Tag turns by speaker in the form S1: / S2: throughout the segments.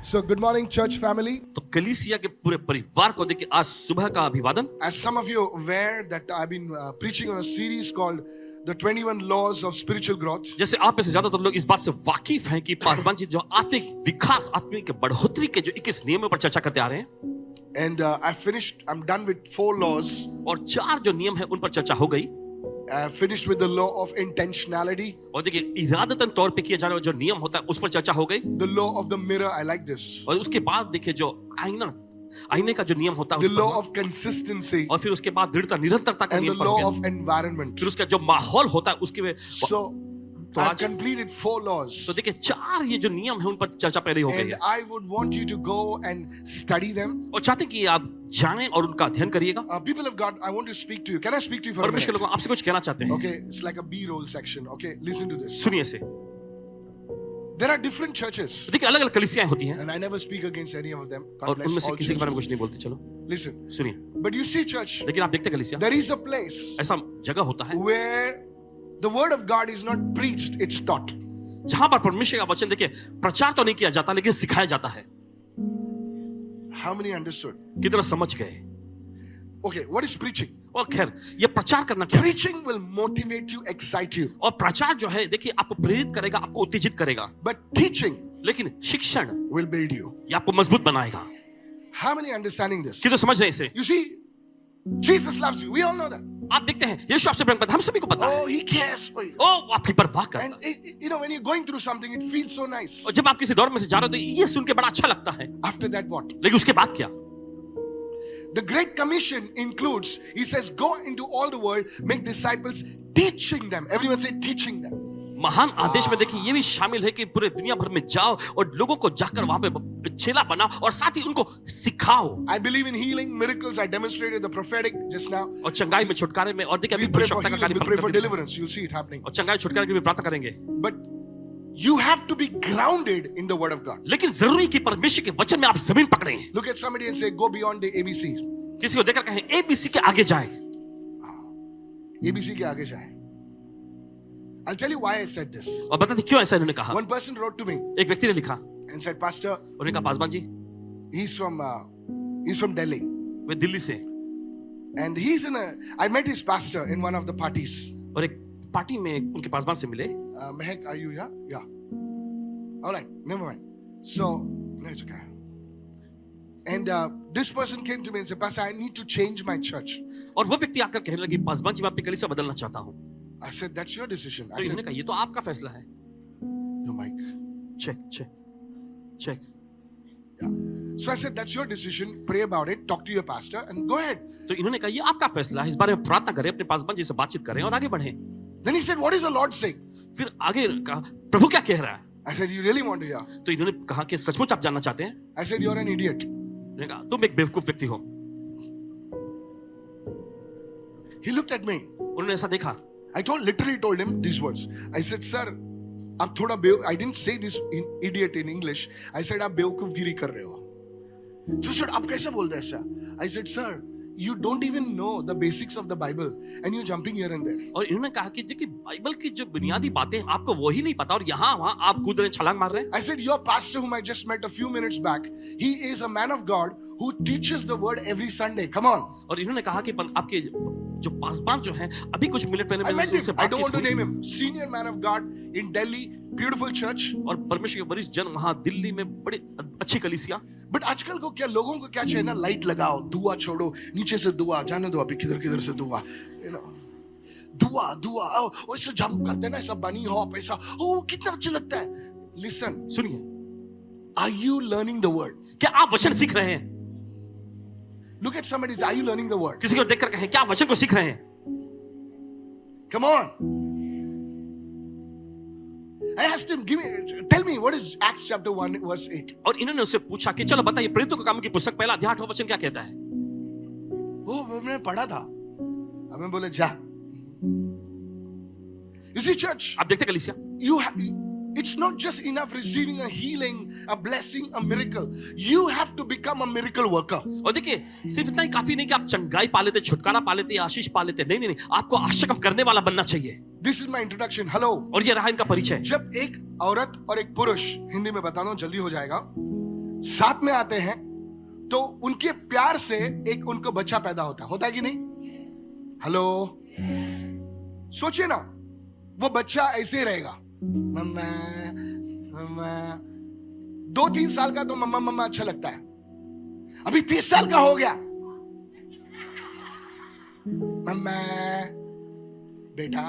S1: So good morning, church family.
S2: तो कलीसिया के पूरे परिवार को देखिए आज सुबह का अभिवादन।
S1: As some of you are aware that I've been preaching on a series called The 21 Laws of Spiritual Growth.
S2: जैसे आप में से ज्यादातर लोग इस बात से वाकिफ हैं कि पासवान जी जो आत्मिक विकास, आत्मिक बढ़ोतरी के जो 21 नियमों पर चर्चा करते आ रहे हैं।
S1: And I'm done with 4 laws.
S2: और 4 जो नियम है उन पर चर्चा हो गई।
S1: I finished with the law of intentionality.
S2: और देखिए इरादतन तौर पे किया जाने वाला जो नियम होता है उस पर चर्चा हो गई।
S1: The law of the mirror, I like this.
S2: और उसके बाद देखिए जो आईने का जो नियम होता है
S1: The law of consistency.
S2: और फिर उसके बाद दृढ़ता निरंतरता का
S1: And the
S2: नियम
S1: law
S2: पर
S1: of environment.
S2: फिर उसका जो माहौल होता है उसके
S1: So I've completed 4 laws.
S2: तो देखिए 4 ये जो नियम है उन पर चर्चा पहले हो गई
S1: And
S2: है।
S1: I would want you to go and study them.
S2: और चाहते हैं कि आप जाएं और उनका अध्ययन करिएगा।
S1: People of God, I want to speak to you. Can I speak to you for a
S2: परमेश्वर
S1: minute?
S2: लोगों आपसे कुछ कहना चाहते हैं।
S1: Okay, it's like a B-roll section. Okay, listen to this.
S2: सुनिए से।
S1: There are different churches,
S2: देखिए अलग अलग कलीसियाएं होती हैं
S1: and I never speak against any of them. God
S2: और
S1: bless
S2: उनमें से
S1: all
S2: किसी के बारे में
S1: churches.
S2: कुछ नहीं बोलते। चलो
S1: Listen,
S2: सुनिए।
S1: but you see, church,
S2: लेकिन आप देखते कलीसिया
S1: there is a place
S2: ऐसा जगह होता है
S1: where the word of God is not preached; it's taught.
S2: जहां पर परमेश्वर का वचन देखिए प्रचार तो नहीं किया जाता लेकिन सिखाया जाता है।
S1: How many understood?
S2: कितना समझ गए।
S1: Okay, what is preaching?
S2: और खैर ये प्रचार करना क्या है?
S1: Preaching will motivate you, excite you,
S2: और प्रचार जो है देखिए आपको प्रेरित करेगा, आपको उत्तेजित करेगा,
S1: but teaching
S2: लेकिन शिक्षण
S1: will build you.
S2: ये आपको मजबूत बनाएगा।
S1: How many understanding this?
S2: कितना समझ रहे हैं इसे?
S1: You see, Jesus loves you. We all know that.
S2: आप देखते हैं यीशु आपसे प्रेम करता है, हम सभी को पता है।
S1: Oh, He cares for you.
S2: ओ आपकी परवाह करता
S1: And
S2: है।
S1: you know, when you're going through something, it feels so nice.
S2: और जब आप किसी दौर में से जा रहे हो तो ये सुन के बड़ा अच्छा लगता है।
S1: After that, what?
S2: लेकिन उसके बाद क्या?
S1: The Great Commission includes, He says, go into all the world, make disciples, teaching them. Everyone say, teaching them.
S2: महान आदेश में देखिए ये भी शामिल है कि पूरे दुनिया भर में जाओ और लोगों को जाकर वहां पे चेला बनाओ और साथ ही उनको सिखाओ।
S1: I believe in healing, miracles. I demonstrated the prophetic just now.
S2: और चंगाई में, छुटकारे में, और देखिए
S1: We
S2: अभी
S1: pray for
S2: भविष्यवक्ता का
S1: healing,
S2: कार्य
S1: we pray for
S2: करते हैं।
S1: deliverance. You'll see it happening.
S2: और चंगाई छुटकारे के लिए प्रार्थना करेंगे।
S1: But you have to be grounded in the Word of God.
S2: लेकिन जरूरी कि परमेश्वर के वचन में आप जमीन पकड़े।
S1: Look at somebody and say, go beyond the ABC.
S2: किसी को देखकर कहें एबीसी के आगे जाए।
S1: ABC के आगे जाए. I'll tell you why I said this.
S2: और बताते क्यों ऐसा इन्होंने कहा।
S1: One person wrote to me
S2: एक व्यक्ति ने लिखा,
S1: and said, Pastor,
S2: उन्होंने कहा Paswan ji
S1: he's from Delhi.
S2: वे दिल्ली से,
S1: And I met his pastor in one of the parties.
S2: और एक पार्टी में उनके पासवान से मिले।
S1: Mehak, are you here? Yeah. All right, never mind. So, no, it's okay. And this person came to me and said, Pastor, I need to change my church.
S2: और वो व्यक्ति आकर कहने लगे पासवान जी मैं अपनी कलीसिया बदलना चाहता हूँ।
S1: I said, that's your decision.
S2: तो
S1: I said,
S2: इन्होंने कहा ये तो आपका फैसला है।
S1: your mic.
S2: Check.
S1: Yeah. So I said, that's your decision. Pray about it. Talk to your pastor and go ahead.
S2: तो इन्होंने कहा ये आपका फैसला है, इस बारे में प्रार्थना करें, अपने पासवान जी से बातचीत करें और आगे बढ़ें।
S1: Then he said, what is the Lord saying?
S2: फिर आगे कहा प्रभु क्या कह रहा है?
S1: I said, you really want to hear?
S2: तो इन्होंने कहा कि सचमुच आप जानना चाहते हैं?
S1: I said, you're an idiot.
S2: इन्होंने कहा तुम एक बेवकूफ व्यक्ति हो।
S1: He looked at me.
S2: उन्होंने ऐसा देखा।
S1: I literally told him these words. I said, sir, आप थोड़ा I didn't say this idiot in English. I said, आप बेवकूफगिरी कर रहे हो. So sir, आप कैसे बोल रहे हैं ऐसा? I said, sir, you don't even know the basics of the Bible and you're jumping here and there.
S2: और इन्होंने कहा कि देखिए बाइबल की जो बुनियादी बातें हैं आपको वो ही नहीं पता और यहाँ वहाँ आप कूद रहे छलांग मार रहे हैं।
S1: I said, your pastor whom I just met a few minutes back, he is a man of God who teaches the word every Sunday. Come on.
S2: और इन्होंने कहा कि आपके जो पासवान जो हैं अभी कुछ मिनट पहले
S1: I met
S2: मैंने
S1: him.
S2: उनसे
S1: I don't want to
S2: बातचीत
S1: name
S2: हुई
S1: him. Senior man of God in Delhi, beautiful church.
S2: और परमेश्वर के वरिष्ठ जन वहाँ दिल्ली में बड़ी अच्छी कलीसिया।
S1: बट आजकल को क्या लोगों को क्या चाहिए ना, लाइट लगाओ, दुआ छोड़ो, नीचे से दुआ, जाने दो अभी किधर से दुआ, दुआ ऐसा जंप करते ना, ऐसा बनी हॉप, ऐसा कितना अच्छा लगता है। लिसन,
S2: सुनिए,
S1: are you learning the word?
S2: क्या आप वचन सीख रहे हैं?
S1: Look at somebody, are you learning the word?
S2: किसी को देखकर कहें क्या आप वचन को सीख रहे हैं?
S1: Come on. I asked him, tell me what is Acts chapter 1 verse 8.
S2: और इन्होंने उससे पूछा कि चलो बताइए प्रेरितों के काम की पुस्तक पहला अध्याय 8वां वचन क्या कहता है?
S1: वो मैंने पढ़ा था। अब मैं बोले जा। You see church,
S2: आप देखते कलीसिया,
S1: it's not just enough receiving a healing, a blessing, a miracle. You have to become a miracle worker.
S2: और देखिए सिर्फ इतना ही काफी नहीं कि आप चंगाई पा लेते, छुटकारा पा लेते, आशीष पा लेते, नहीं, आपको आश्चर्य कम करने वाला बनना चाहिए।
S1: This is my introduction. Hello.
S2: और ये रहा इनका परिचय।
S1: जब एक औरत और एक पुरुष, हिंदी में बता दो जल्दी हो जाएगा, साथ में आते हैं तो उनके प्यार से एक उनको बच्चा पैदा होता है कि नहीं? हेलो, सोचिए ना, वो बच्चा ऐसे ही रहेगा, मम्मा मम्मा। 2-3 साल का तो मम्मा मम्मा अच्छा लगता है, अभी 30 साल का हो गया, मम्मा बेटा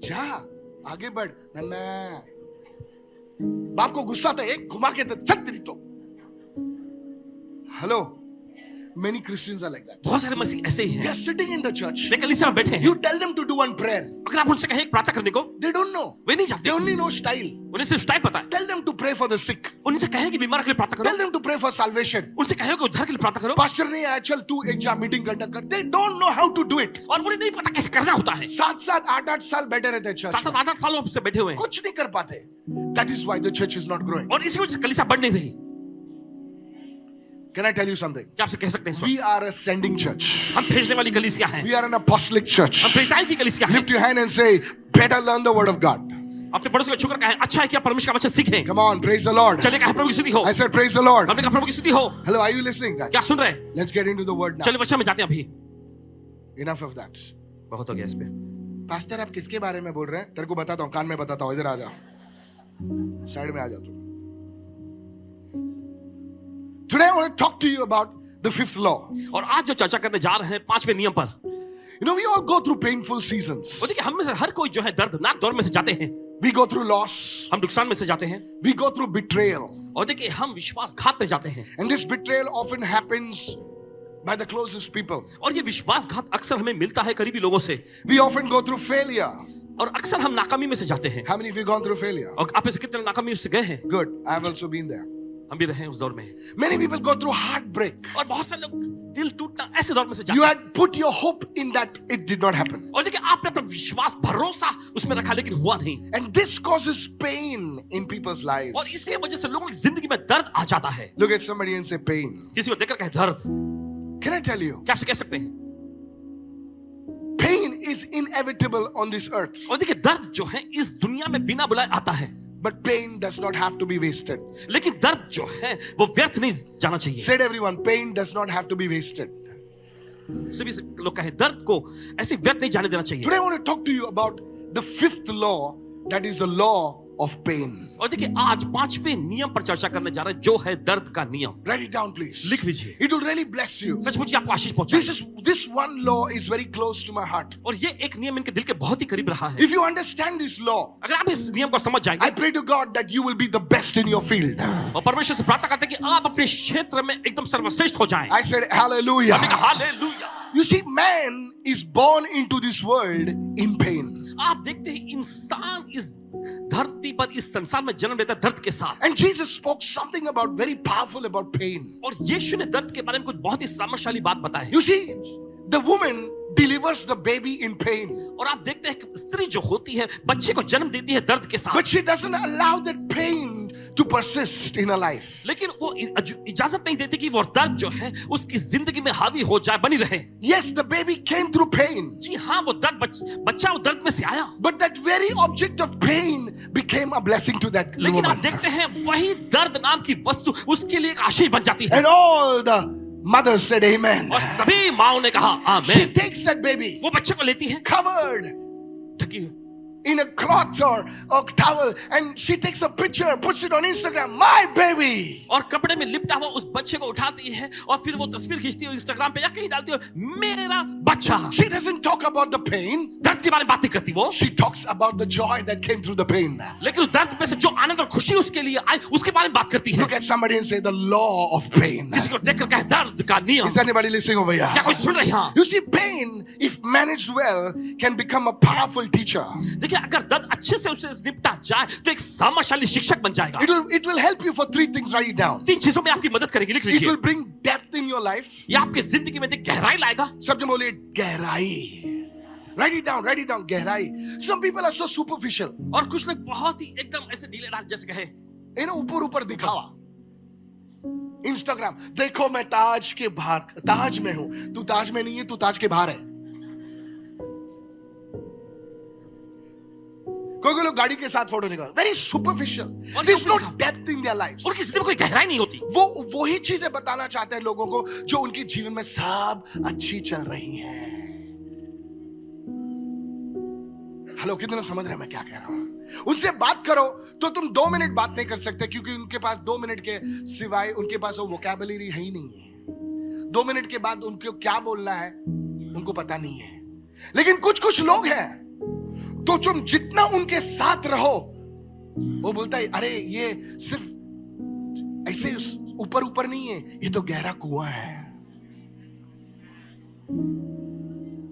S1: जा आगे बढ़, मम्मा। बाप को गुस्सा था, एक घुमा के तेरी तो। Hello, many Christians are like that.
S2: बहुत सारे मसीह ऐसे ही
S1: They
S2: हैं।
S1: are sitting in the church.
S2: वे कलीसिया में बैठे हैं।
S1: You tell them to do one prayer.
S2: अगर आप उनसे कहें एक प्रार्थना करने को,
S1: They don't know.
S2: वे नहीं जानते।
S1: They only know style.
S2: उन्हें सिर्फ स्टाइल पता है।
S1: Tell them to pray for the sick.
S2: उनसे कहें कि बीमार के लिए प्रार्थना
S1: Tell
S2: करो।
S1: them to pray for salvation.
S2: उनसे कहें कि उद्धार के लिए प्रार्थना करो।
S1: Pastor नहीं आया, चल तू एक जा मीटिंग कंडक्ट कर। They don't know how to do it.
S2: और उन्हें नहीं पता कैसे करना होता है।
S1: 7-7, 8-8 साल बैठे रहते हैं चर्च में,
S2: 7-8 सालों से बैठे हुए हैं
S1: कुछ नहीं कर पाते। That is why the church is not growing.
S2: और इसी वजह से कलीसिया बढ़ नहीं रही।
S1: Can I tell you something?
S2: क्या आपसे कह सकते हैं इस वक्त?
S1: We are a sending church.
S2: हम भेजने वाली कलीसिया हैं।
S1: We are an apostolic church.
S2: हम प्रेरिताई की कलीसिया हैं।
S1: Lift your hand and say, better learn the word of God.
S2: अपने पड़ोसी को छूकर कहें, अच्छा है कि आप परमेश्वर का वचन सीखें।
S1: Come on, praise the Lord.
S2: चलिए कहें प्रभु की स्तुति हो।
S1: I said, praise the Lord.
S2: हमने कहा प्रभु की स्तुति हो।
S1: Hello, are you listening, guys?
S2: क्या सुन रहे हैं?
S1: Let's get into the word now.
S2: चलिए वचन में जाते हैं अभी।
S1: Enough of that.
S2: बहुत हो गया इस पे।
S1: पास्टर आप किसके बारे में बोल रहे हैं? तेरे को बताता हूँ, कान में बताता हूँ, इधर आ जा, साइड में आ जा तू। Today I want to talk to you about the 5th law.
S2: और आज जो चर्चा करने जा रहे हैं 5वें नियम पर।
S1: You know, we all go through painful seasons.
S2: और देखिए हम में से हर कोई जो है दर्दनाक दौर में से जाते हैं।
S1: We go through loss.
S2: हम नुकसान में से जाते हैं।
S1: We go through betrayal.
S2: और देखिए हम विश्वासघात में जाते हैं।
S1: And this betrayal often happens by the closest people.
S2: और ये विश्वासघात अक्सर हमें मिलता है करीबी लोगों से।
S1: We often go through failure.
S2: और अक्सर हम नाकामी में से जाते हैं।
S1: How many of you gone through failure?
S2: और आप में से कितने नाकामी से गए हैं?
S1: Good. I've also been there.
S2: हम भी रहे हैं उस दौर में।
S1: Many people go through heartbreak.
S2: और बहुत सारे लोग दिल टूटना ऐसे दौर में से जाते
S1: You
S2: हैं।
S1: had put your hope in that, it did not happen.
S2: और देखिए आपने अपना विश्वास भरोसा उसमें रखा लेकिन हुआ नहीं।
S1: And this causes pain in people's lives.
S2: और इसकी वजह से लोगों की जिंदगी में दर्द आ जाता है।
S1: Look at somebody and say pain.
S2: किसी को देखकर कहे दर्द।
S1: Can I tell you?
S2: क्या आपसे कह सकते हैं?
S1: Pain is inevitable on this earth.
S2: और देखिए दर्द जो है इस दुनिया में बिना बुलाए आता है।
S1: But pain does not have to be wasted.
S2: लेकिन दर्द जो है वो व्यर्थ नहीं जाना चाहिए।
S1: Said everyone, pain does not have to be wasted.
S2: सभी लोग कहे दर्द को ऐसे व्यर्थ नहीं जाने देना चाहिए।
S1: Today I want to talk to you about the 5th law, that is the law of pain.
S2: और देखिए आज 5वें नियम पर चर्चा करने जा रहे हैं जो है दर्द का नियम।
S1: Write it down, please.
S2: लिख लीजिए।
S1: It will really bless you.
S2: सचमुच ये आपको आशीष पहुंचाएगा।
S1: This one law is very close to my heart.
S2: और ये एक नियम इनके दिल के बहुत ही करीब रहा है।
S1: If you understand this law,
S2: अगर आप इस नियम को समझ
S1: I
S2: जाएंगे
S1: pray to God that you will be the best in your field.
S2: और परमेश्वर से प्रार्थना करते हैं कि आप अपने क्षेत्र में एकदम सर्वश्रेष्ठ हो जाएं।
S1: I said hallelujah.
S2: हमने कहा hallelujah.
S1: You see, man is born into this world in pain.
S2: आप देखते हैं इंसान इस धरती पर इस संसार में जन्म लेता है दर्द के साथ।
S1: And Jesus spoke something about very powerful about pain.
S2: और यीशु ने दर्द के बारे में कुछ बहुत ही सामर्थ्यशाली बात बताई है।
S1: You see, the woman delivers the baby in pain,
S2: और आप देखते हैं कि स्त्री जो होती है बच्चे को जन्म देती है दर्द के साथ।
S1: but she doesn't allow that pain to persist in her life.
S2: लेकिन वो इजाजत नहीं देती कि वो दर्द जो है उसकी जिंदगी में हावी हो जाए, बनी रहे।
S1: Yes, the baby came through pain,
S2: जी हाँ, वो दर्द बच्चा वो दर्द में से आया।
S1: but that very object of pain became a blessing to that
S2: लेकिन
S1: woman.
S2: आप देखते हैं वही दर्द नाम की वस्तु उसके लिए एक आशीष बन जाती है।
S1: And all the mothers said amen.
S2: और सभी माओं ने कहा
S1: She
S2: आमीन।
S1: takes that baby
S2: वो बच्चे को लेती है
S1: covered
S2: ढकी हुई,
S1: in a cloth or towel, and she takes a picture, puts it on Instagram, my baby.
S2: और कपड़े में लिपटा हुआ उस बच्चे को उठाती है और फिर वो तस्वीर खींचती है इंस्टाग्राम पे या कहीं डालती है, मेरा बच्चा।
S1: She doesn't talk about the pain,
S2: दर्द के बारे में बात नहीं करती वो,
S1: she talks about the joy that came through the pain.
S2: लेकिन उस दर्द में से जो आनंद और खुशी उसके लिए आई उसके बारे में बात करती है।
S1: Look at somebody and say the law of pain.
S2: किसी को देखकर कहे दर्द का नियम।
S1: Is anybody listening over here?
S2: क्या कोई सुन रहे हैं?
S1: You see, pain, if managed well, can become a powerful teacher.
S2: देखिए अगर दर्द अच्छे से उसे निपटा जाए तो एक सामर्थ्यशाली शिक्षक बन जाएगा।
S1: It will help you for 3 things. Write it down.
S2: 3 चीजों में आपकी मदद करेगी, लिख
S1: It
S2: लीजिए।
S1: will bring depth in your life.
S2: ये आपकी जिंदगी में गहराई लाएगा।
S1: सबसे बोलिए गहराई. Write it down. Write it down. गहराई. Some people are so superficial.
S2: और कुछ लोग बहुत ही एकदम ऐसे ढीले ढाल जैसे कहे,
S1: You know, ऊपर दिखावा. Instagram, देखो मैं ताज के बाहर, ताज में हूं. तू ताज में नहीं है, तू ताज के बाहर है. कोई लोग गाड़ी के साथ फोटो निकाल, वेरी सुपरफिशियल,
S2: और
S1: देयर इज नो
S2: ये
S1: डेप्थ इन देयर लाइव्स।
S2: उनकी जिंदगी में कोई गहराई नहीं होती।
S1: वो वही चीजें बताना चाहते हैं लोगों को जो उनके जीवन में सब अच्छी चल रही हैं। हेलो, कितने लोग समझ रहे हैं मैं क्या कह रहा हूं? उनसे बात करो तो तुम 2 मिनट बात नहीं कर सकते, क्योंकि उनके पास 2 मिनट के सिवाय उनके पास वो वोकैबुलरी है ही नहीं है। 2 मिनट के बाद उनको क्या बोलना है उनको पता नहीं है। लेकिन कुछ लोग हैं तो तुम जितना उनके साथ रहो, वो बोलता है अरे ये सिर्फ ऐसे ऊपर ऊपर नहीं है, ये तो गहरा कुआं है।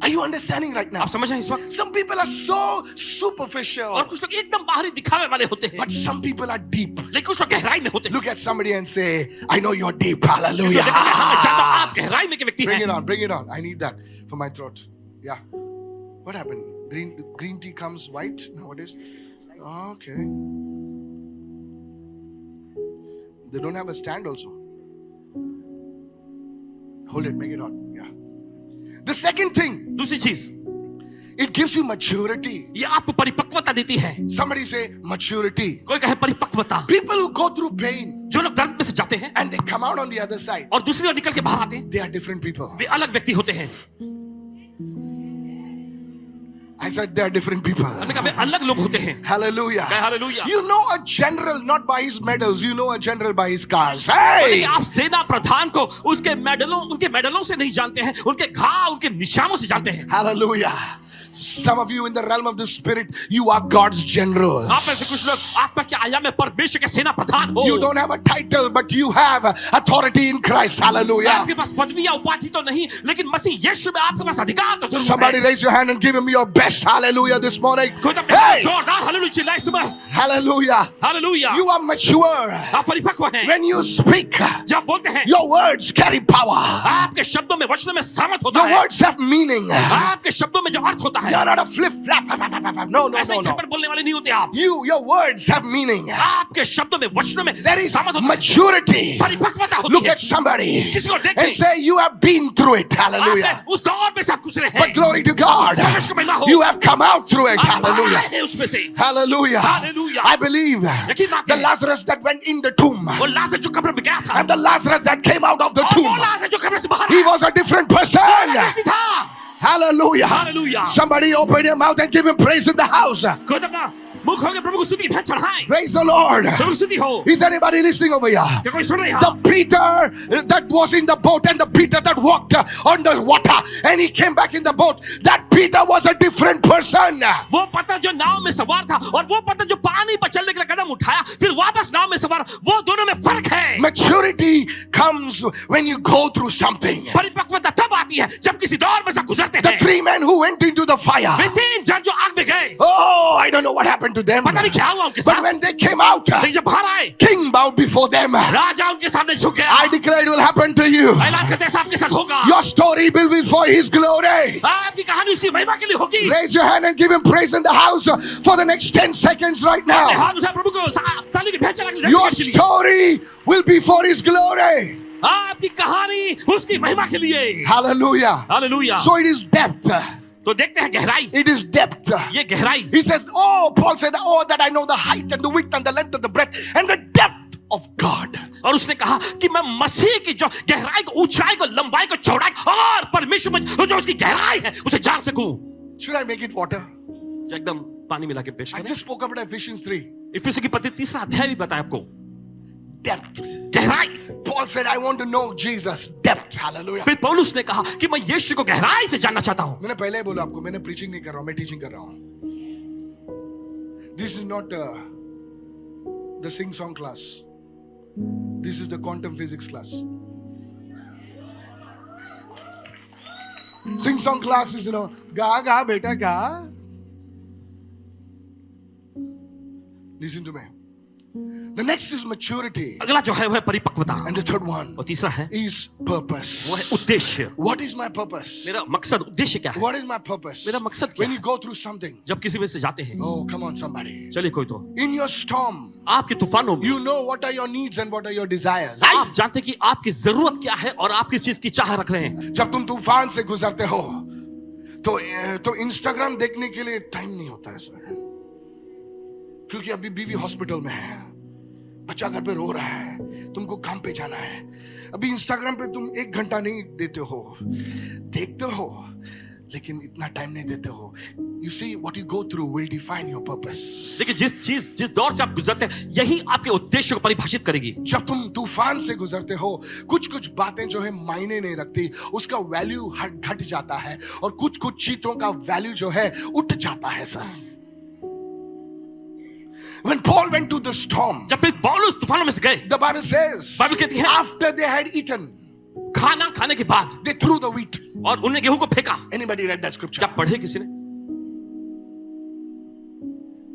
S1: Are you understanding right now?
S2: आप समझ रहे हैं इस वक्त?
S1: Some people are so superficial,
S2: और कुछ लोग एकदम बाहरी दिखावे वाले होते हैं,
S1: but some people are deep.
S2: लेकिन कुछ लोग गहराई में होते हैं।
S1: Look at somebody and say, I know you're deep.
S2: इसको
S1: Hallelujah.
S2: देखकर मैं जानता हूं आप गहराई में के व्यक्ति
S1: Bring
S2: हैं।
S1: it on, bring it on. I need that for my throat. Yeah. What happened? Green tea comes white nowadays? Okay. They don't have a stand also. Hold it, make it on. Yeah. The second thing,
S2: दूसरी चीज,
S1: it gives you maturity.
S2: ये आपको परिपक्वता देती है।
S1: Somebody say maturity.
S2: कोई कहे परिपक्वता।
S1: People who go through pain
S2: जो लोग दर्द में से जाते हैं
S1: and they come out on the other side,
S2: और दूसरी ओर निकल के बाहर आते हैं,
S1: they are different people.
S2: वे अलग व्यक्ति होते हैं।
S1: I said they are different people.
S2: हमने कहा वे अलग लोग होते हैं।
S1: Hallelujah.
S2: Hallelujah.
S1: You know a general not by his medals, you know a general by his scars. Hey!
S2: लेकिन आप सेना प्रधान को उसके मेडलों, उनके मेडलों से नहीं जानते हैं, उनके घाव, उनके निशानों से जानते हैं।
S1: Hallelujah. Some of you in the realm of the spirit, you are God's generals.
S2: आप में से कुछ लोग आत्मा के आयाम में परमेश्वर के सेना प्रधान हो।
S1: You don't have a title, but you have authority in Christ. Hallelujah.
S2: आपके पास पदवी या उपाधि तो नहीं, लेकिन मसीह यीशु में आपके पास अधिकार तो जरूर
S1: Somebody
S2: है।
S1: raise your hand and give him your best. Hallelujah this morning.
S2: कोई तो अपने
S1: Hey!
S2: जोरदार हालेलुया चिल्लाए इस समय।
S1: Hallelujah.
S2: Hallelujah.
S1: You are mature.
S2: आप परिपक्व हैं।
S1: When you speak,
S2: जब बोलते हैं,
S1: your words carry power.
S2: आपके शब्दों में, वचनों में सामर्थ होता
S1: Your
S2: है।
S1: words have meaning.
S2: आपके शब्दों में जो अर्थ होता है,
S1: You're not a flip flap. No, no,
S2: ऐसे
S1: no,
S2: ही
S1: no.
S2: झपट बोलने वाले नहीं होते आप।
S1: Your words have meaning.
S2: आपके शब्दों में, वचनों में
S1: There is
S2: सामर्थ होता है,
S1: maturity.
S2: परिपक्वता होती
S1: Look
S2: है।
S1: at somebody
S2: किसी को
S1: and
S2: देखें,
S1: say, you have been through it. Hallelujah.
S2: आपने उस दौर में से आप गुजरे हैं।
S1: But glory to God.
S2: परमेश्वर को महिमा हो।
S1: You have come out through it.
S2: आप बाहर
S1: Hallelujah.
S2: आए हैं उसमें से।
S1: Hallelujah.
S2: Hallelujah.
S1: I believe
S2: यकीन मानते
S1: the
S2: हैं।
S1: Lazarus that went in the tomb
S2: वो लाजर जो कब्र में गया था,
S1: and the Lazarus that came out of the
S2: और वो
S1: tomb,
S2: लाजर जो कब्र से बाहर
S1: he
S2: आया,
S1: was a different
S2: वो
S1: person.
S2: अलग व्यक्ति था।
S1: Hallelujah.
S2: Hallelujah.
S1: Somebody open your mouth and give him praise in the house.
S2: कोई तो अपना मुख खोल के प्रभु को स्तुति भेंट चढ़ाएं।
S1: Praise the Lord.
S2: प्रभु को स्तुति हो।
S1: Is anybody listening over here?
S2: क्या कोई सुन रहे हैं?
S1: The Peter that was in the boat and the Peter that walked on the water and he came back in the boat, that Peter was a different person.
S2: वो पता जो नाव में सवार था और वो पता जो पानी पर चलने के लिए कदम उठाया फिर वापस नाव में सवार, वो दोनों में फर्क है।
S1: Maturity comes when you go through something.
S2: परिपक्वता तब आती है जब किसी दौर में से गुजरते
S1: The
S2: हैं।
S1: 3 men who went into the fire.
S2: वे 3 जन जो आग में गए,
S1: Oh, I don't know what happened to them.
S2: पता नहीं क्या हुआ उनके
S1: But
S2: साथ,
S1: when they came out,
S2: लेकिन जब बाहर आए,
S1: king bowed before them.
S2: राजा उनके सामने झुक गया।
S1: I declare it will happen to you.
S2: ऐलान करते हैं ऐसा आपके साथ होगा।
S1: Your story will be for his glory.
S2: आपकी कहानी उसकी महिमा के लिए होगी।
S1: Raise your hand and give him praise in the house for the next 10 seconds right now.
S2: हाथ उठाए प्रभु को ताली की भेंट चढ़ा के
S1: Your
S2: दर्शन के लिए।
S1: story will be for his glory.
S2: आपकी कहानी उसकी महिमा के लिए।
S1: Hallelujah.
S2: Hallelujah.
S1: So it is depth.
S2: तो देखते हैं गहराई,
S1: It is depth.
S2: ये गहराई।
S1: He says, oh, Paul said, oh, that I know the height and the width and the length and the breadth and the depth of God.
S2: और उसने कहा कि मैं मसीह की जो गहराई को, ऊंचाई को, लंबाई को, चौड़ाई और परमेश्वर में जो उसकी गहराई है उसे जान सकूं।
S1: Should I make it water?
S2: एकदम पानी मिला के पेश
S1: I
S2: करें।
S1: just spoke about Ephesians 3.
S2: इफिसी की पत्री 3 अध्याय भी बताया आपको।
S1: Depth.
S2: गहराई।
S1: Paul said, I want to know Jesus. Depth. Hallelujah.
S2: फिर पौलुस ने कहा कि मैं यीशु को गहराई से जानना चाहता हूं।
S1: मैंने पहले ही बोला आपको, मैंने preaching नहीं कर रहा हूं, मैं teaching कर रहा हूं. This is not the sing song class. This is the quantum physics class. Sing song class is, ga ga beta ga. Listen to me. The next is maturity.
S2: अगला जो है वह परिपक्वता,
S1: And the third one
S2: और तीसरा है
S1: is purpose.
S2: वो है उद्देश्य।
S1: What is my purpose?
S2: मेरा मकसद, उद्देश्य क्या है?
S1: What is my purpose?
S2: मेरा मकसद क्या
S1: When
S2: है?
S1: you go through something,
S2: जब किसी में से जाते हैं,
S1: oh, come on, somebody.
S2: चलिए कोई तो
S1: In your storm,
S2: आपके तूफानों में
S1: you know what are your needs and what are your desires.
S2: आप जानते हैं कि आपकी जरूरत क्या है और आप किस चीज की चाह रख रहे हैं।
S1: जब तुम तूफान से गुजरते हो तो इंस्टाग्राम देखने के लिए टाइम नहीं होता है सर। क्योंकि अभी बीवी हॉस्पिटल में है, बच्चा घर पे रो रहा है, तुमको काम पे जाना है। अभी इंस्टाग्राम पे तुम 1 घंटा नहीं देते हो, देखते हो लेकिन इतना टाइम नहीं देते हो। You see, what you go through will define your purpose.
S2: देखिए, जिस दौर से आप गुजरते हैं, यही आपके उद्देश्य को परिभाषित करेगी।
S1: जब तुम तूफान से गुजरते हो, कुछ बातें जो है मायने नहीं रखती, उसका वैल्यू घट जाता है, और कुछ चीजों का वैल्यू जो है उठ जाता है sir. When Paul went to the storm,
S2: जब पौलुस तूफानों में से गए,
S1: the Bible says,
S2: बाइबल कहती है,
S1: after they had eaten,
S2: खाना खाने के बाद
S1: they threw the wheat.
S2: और उन्होंने गेहूं को फेंका।
S1: Anybody read that scripture?
S2: क्या पढ़े किसी ने?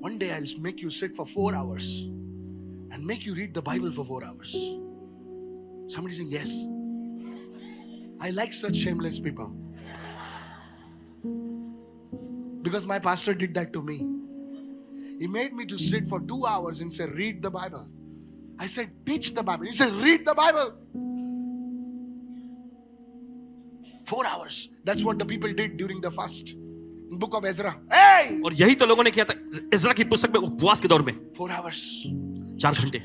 S1: One day I'll make you sit for 4 hours and make you read the Bible for 4 hours. Somebody saying yes. I like such shameless people. Because my pastor did that to me. He made me to sit for 2 hours and say, read the Bible. I said, teach the Bible. He said, read the Bible. 4 hours. That's what the people did during the fast. In book of Ezra. Hey!
S2: और यही तो लोगों ने किया था इज़रा की पुस्तक में, उपवास के दौर में।
S1: 4 hours.
S2: 4 घंटे।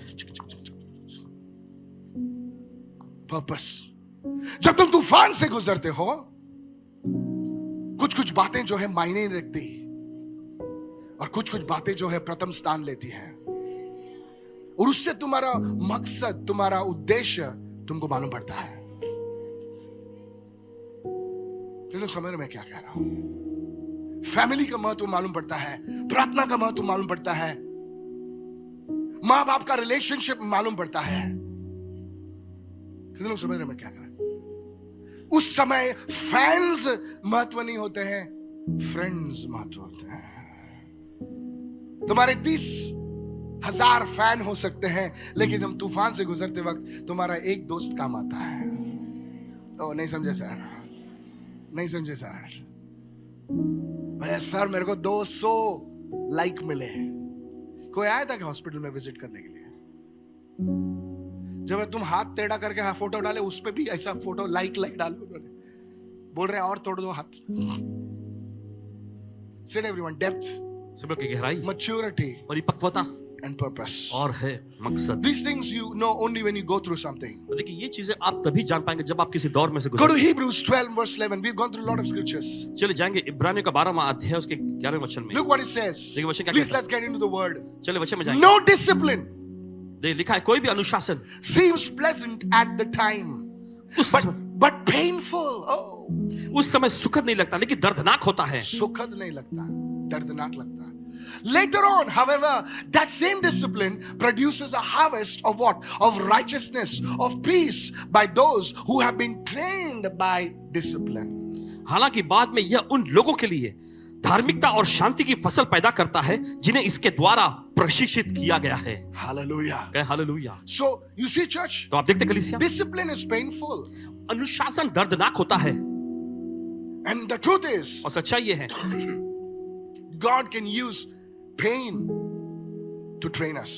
S1: Purpose. जब तुम तूफान से गुजरते हो, कुछ बातें जो है मायने नहीं रखती, और कुछ बातें जो है प्रथम स्थान लेती हैं, और उससे तुम्हारा मकसद, तुम्हारा उद्देश्य तुमको मालूम पड़ता है। ये लोग समझ रहे मैं क्या कह रहा हूं? फैमिली का महत्व मालूम पड़ता है, प्रार्थना का महत्व मालूम पड़ता है, मां बाप का रिलेशनशिप मालूम पड़ता है। कितने लोग समझ रहे मैं क्या कर रहा हूं? उस समय फैंस महत्व नहीं होते हैं, फ्रेंड्स महत्व होते हैं। तुम्हारे 30,000 फैन हो सकते हैं, लेकिन हम तूफान से गुजरते वक्त तुम्हारा एक दोस्त काम आता है। ओ नहीं समझे सर, नहीं समझे सर। सर मेरे को 200 लाइक मिले। कोई आया था कि हॉस्पिटल में विजिट करने के लिए? जब तुम हाथ टेढ़ा करके फोटो डाले, उस पे भी ऐसा फोटो लाइक डालो, उन्होंने बोल रहे हैं और तोड़ दो हाथ। Said everyone, depth,
S2: सब की गहराई,
S1: maturity,
S2: परिपक्वता
S1: and purpose.
S2: और है मकसद।
S1: These things you know only when you go through something.
S2: देखिए, ये चीजें आप तभी जान पाएंगे जब आप किसी दौर में से
S1: Go to
S2: गुजरेंगे।
S1: Hebrews 12 verse 11. We've gone through a lot of scriptures.
S2: चले जाएंगे इब्रानियों का 12वां अध्याय उसके 11वें वचन में।
S1: Look what it says.
S2: देखिए वचन क्या
S1: Please
S2: कहता है।
S1: let's get into the word.
S2: चले वचन में जाएंगे।
S1: No discipline
S2: देखिए लिखा है, कोई भी अनुशासन
S1: seems pleasant at the time, but painful. Oh,
S2: उस समय सुखद नहीं लगता, लेकिन दर्दनाक होता है।
S1: सुखद नहीं लगता, दर्दनाक लगता है। Later on, however, that same discipline produces a harvest of what? Of righteousness, of peace by those who have been trained by discipline.
S2: हालांकि बाद में यह उन लोगों के लिए धार्मिकता और शांति की फसल पैदा करता है जिन्हें इसके द्वारा प्रशिक्षित किया गया है।
S1: Hallelujah.
S2: Hallelujah.
S1: So, you see church,
S2: तो आप देखते कलीसिया,
S1: discipline is painful.
S2: अनुशासन दर्दनाक होता है,
S1: And the truth is,
S2: और सच्चाई ये है,
S1: God can use pain to train us.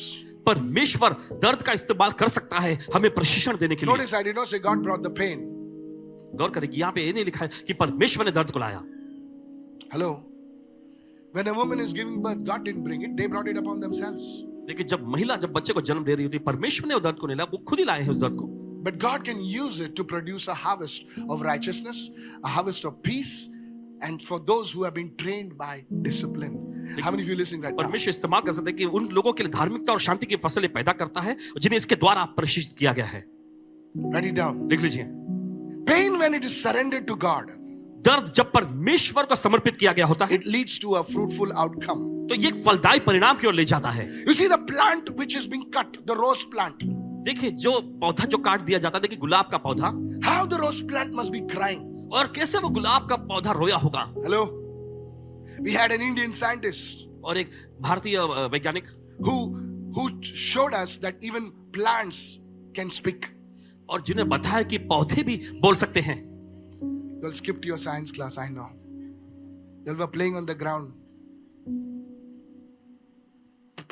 S2: परमेश्वर दर्द का इस्तेमाल कर सकता है हमें प्रशिक्षण देने के लिए।
S1: Notice I did not say God brought the pain.
S2: गौर करें कि यहाँ पे ये नहीं लिखा है कि परमेश्वर ने दर्द को लाया।
S1: Hello? When a woman is giving birth, God didn't bring it. They brought it upon themselves.
S2: देखिए, जब महिला जब बच्चे को जन्म दे रही होती है, परमेश्वर ने उस दर्द को नहीं लाया, वो खुद ही लाए हैं उस दर्द को।
S1: But God can use it to produce a harvest of righteousness, a harvest of peace, and for those who have been trained by discipline. How many of you listening right now?
S2: परमेश्वर इस्तेमाल कर सकते हैं कि उन लोगों के लिए धार्मिकता और शांति की फसलें पैदा करता है जिन्हें इसके द्वारा प्रशिक्षित किया गया है।
S1: Write it down.
S2: लिख लीजिए,
S1: Pain when it is surrendered to God,
S2: दर्द जब परमेश्वर को समर्पित किया गया होता है,
S1: it leads to a fruitful outcome.
S2: तो ये एक फलदायी परिणाम की ओर ले जाता है।
S1: You see the plant which is being cut, the rose plant.
S2: देखिए, जो पौधा जो काट दिया जाता है, देखिए गुलाब का पौधा,
S1: How the rose plant must be crying.
S2: और कैसे वो गुलाब का पौधा रोया होगा।
S1: Hello? We had an Indian scientist
S2: और एक भारतीय वैज्ञानिक
S1: who showed us that even plants can speak.
S2: और जिन्हें बताया कि पौधे भी बोल सकते हैं।
S1: You'll skip to your science class, I know. You'll be playing on the ground.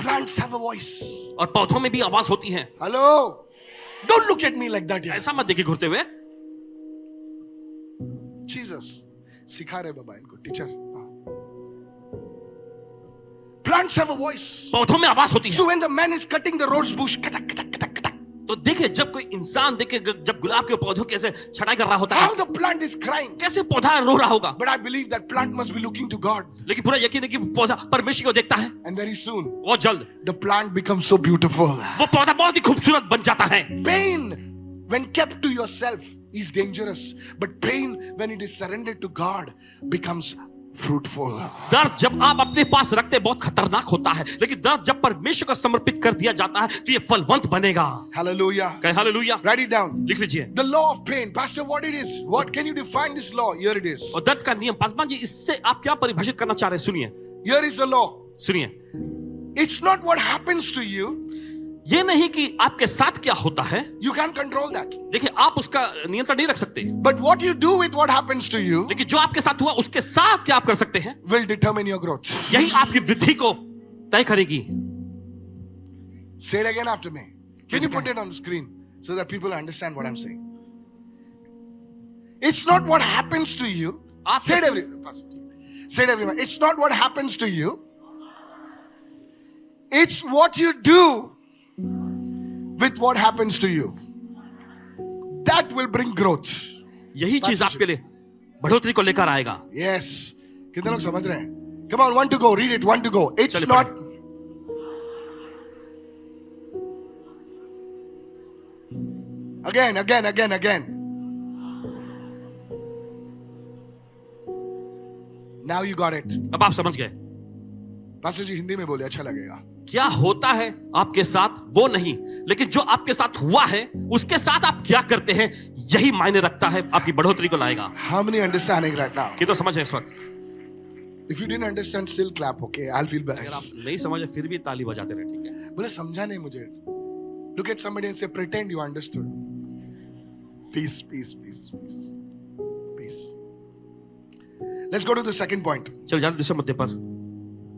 S1: Plants have a voice.
S2: और पौधों में भी आवाज होती है।
S1: Hello? Don't look at me like that, yeah.
S2: ऐसा मत देखिए घूरते हुए।
S1: Jesus, सिखा रहे बाबा इनको, teacher. Plants have a voice.
S2: पौधों में आवाज होती है।
S1: So when the man is cutting the rose bush, katak, katak, katak, katak,
S2: तो देखिए जब कोई इंसान देखे जब गुलाब के पौधों कैसे छटाई कर रहा होता है,
S1: how the plant is crying.
S2: कैसे पौधा रो रहा होगा।
S1: But I believe that plant must be looking to God.
S2: लेकिन पूरा यकीन है कि पौधा परमेश्वर को देखता है।
S1: And very soon,
S2: वो जल्द
S1: the plant becomes so beautiful.
S2: वो पौधा बहुत ही खूबसूरत बन जाता है।
S1: Pain, when kept to yourself, is dangerous. But pain, when it is surrendered to God, becomes fruitful.
S2: दर्द जब आप अपने पास रखते बहुत खतरनाक होता है, लेकिन दर्द जब परमेश्वर को समर्पित कर दिया जाता है तो ये फलवंत बनेगा।
S1: Hallelujah.
S2: कहे हालेलुया।
S1: Write it down.
S2: लिख लीजिए।
S1: The law of pain. Pastor, what it is? What can you define this law? Here it is.
S2: और दर्द का नियम, पासवान जी इससे आप क्या परिभाषित करना चाह रहे हैं? सुनिए,
S1: Here is the law.
S2: सुनिए।
S1: It's not what happens to you.
S2: ये नहीं कि आपके साथ क्या होता है,
S1: You can't control that.
S2: देखिए आप उसका नियंत्रण नहीं रख सकते,
S1: But what you do with what happens to you
S2: लेकिन जो आपके साथ हुआ उसके साथ क्या आप कर सकते हैं,
S1: will determine your growth.
S2: यही आपकी वृद्धि को तय करेगी।
S1: Say it again after me. Can you put it on the screen so that people understand what I'm saying? It's not what happens to you. Say it say it everyone. It's not what happens to you. It's what you do with what happens to you. That will bring growth.
S2: यही चीज आपके लिए बढ़ोतरी को लेकर आएगा।
S1: Yes. कितने लोग समझ रहे हैं? Come on, one to go. Read it. One to go. It's
S2: चलिए
S1: not. Again. Now you got it.
S2: अब आप समझ गए।
S1: पास्टर जी हिंदी में बोले, अच्छा लगेगा।
S2: क्या होता है आपके साथ वो नहीं, लेकिन जो आपके साथ हुआ है उसके साथ आप क्या करते हैं यही मायने रखता है, आपकी बढ़ोतरी को लाएगा।
S1: How many understanding right now?
S2: कि तो समझ है इस वक्त।
S1: If you didn't understand, still clap, okay? I'll feel
S2: अगर
S1: bad.
S2: आप नहीं समझे फिर भी ताली बजाते रहे, ठीक है।
S1: बोले समझा नहीं मुझे। Look at somebody and say, pretend you understood. Peace. Let's go to the second point.
S2: चल जाते दूसरे मुद्दे पर।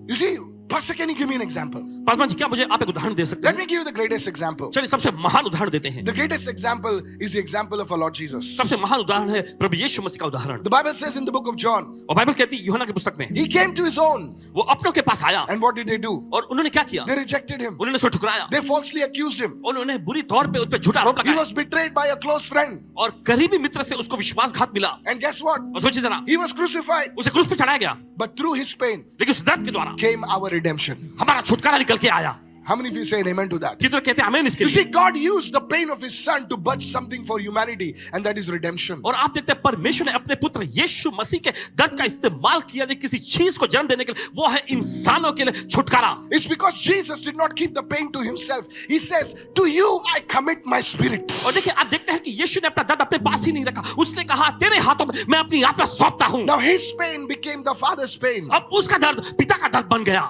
S1: You see, Pastor, can you give me an example?
S2: Paswan ji क्या मुझे आप एक उदाहरण दे सकते
S1: Let
S2: हैं?
S1: me give you the greatest example.
S2: चलिए सबसे महान उदाहरण देते हैं।
S1: The greatest example is the example of our Lord Jesus.
S2: सबसे महान उदाहरण है प्रभु यीशु मसीह का उदाहरण।
S1: The Bible says in the book of John,
S2: और बाइबल कहती है यूहन्ना की पुस्तक में,
S1: he came to his own.
S2: वो अपनों के पास आया
S1: And what did they do?
S2: और उन्होंने क्या किया?
S1: They rejected him.
S2: उन्होंने उसको ठुकराया,
S1: They falsely accused him.
S2: उन्होंने बुरी तौर पे उस पर झूठा आरोप
S1: He
S2: लगाया
S1: was betrayed by a close friend.
S2: और करीबी मित्र से उसको विश्वासघात मिला।
S1: And guess what?
S2: और सोचिए जरा,
S1: He was crucified.
S2: उसे क्रूस पे चढ़ाया गया,
S1: But through his pain
S2: लेकिन उस दर्द के द्वारा
S1: came our redemption.
S2: हमारा छुटकारा निकल के आया।
S1: How many of you say an amen to that?
S2: कितने कहते हैं आमीन इसके
S1: You
S2: लिए?
S1: see, God used the pain of his son to birth something for humanity, and that is redemption.
S2: और आप देखते हैं परमेश्वर ने अपने पुत्र यीशु मसीह के दर्द का इस्तेमाल किया किसी चीज को जन्म देने के लिए, वो है इंसानों के लिए छुटकारा।
S1: It's because Jesus did not keep the pain to himself. He says, to you I commit my spirit.
S2: और देखिए आप देखते हैं कि यीशु ने अपना दर्द अपने पास ही नहीं रखा, उसने कहा तेरे हाथों में मैं अपनी आत्मा सौंपता हूं।
S1: Now his pain became the father's pain.
S2: अब उसका दर्द पिता का दर्द बन गया।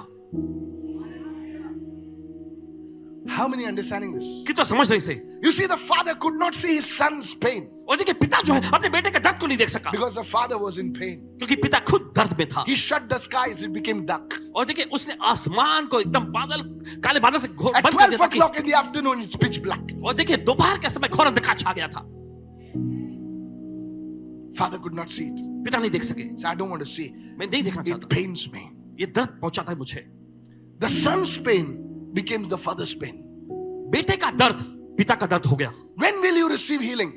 S1: How many understanding this?
S2: कितना समझ रहे इसे?
S1: You see, the father could not see his son's pain
S2: और देखिए पिता जो है अपने बेटे के दर्द को नहीं देख सका,
S1: because the father was in pain.
S2: क्योंकि पिता खुद दर्द में था।
S1: He shut the skies, it became dark.
S2: और देखिए उसने आसमान को एकदम बादल, काले बादल से
S1: At
S2: बंद कर
S1: 12
S2: दिया था।
S1: o'clock in the afternoon, it's pitch black.
S2: और देखिए दोपहर के समय घोर अंधकार छा गया था,
S1: Father could not see it.
S2: पिता नहीं देख सके।
S1: So I don't want to see.
S2: मैं नहीं देखना
S1: It
S2: चाहता,
S1: pains me.
S2: ये दर्द पहुंचाता है मुझे।
S1: The son's pain becomes the father's pain.
S2: बेटे का दर्द पिता का दर्द हो गया।
S1: When will you receive healing?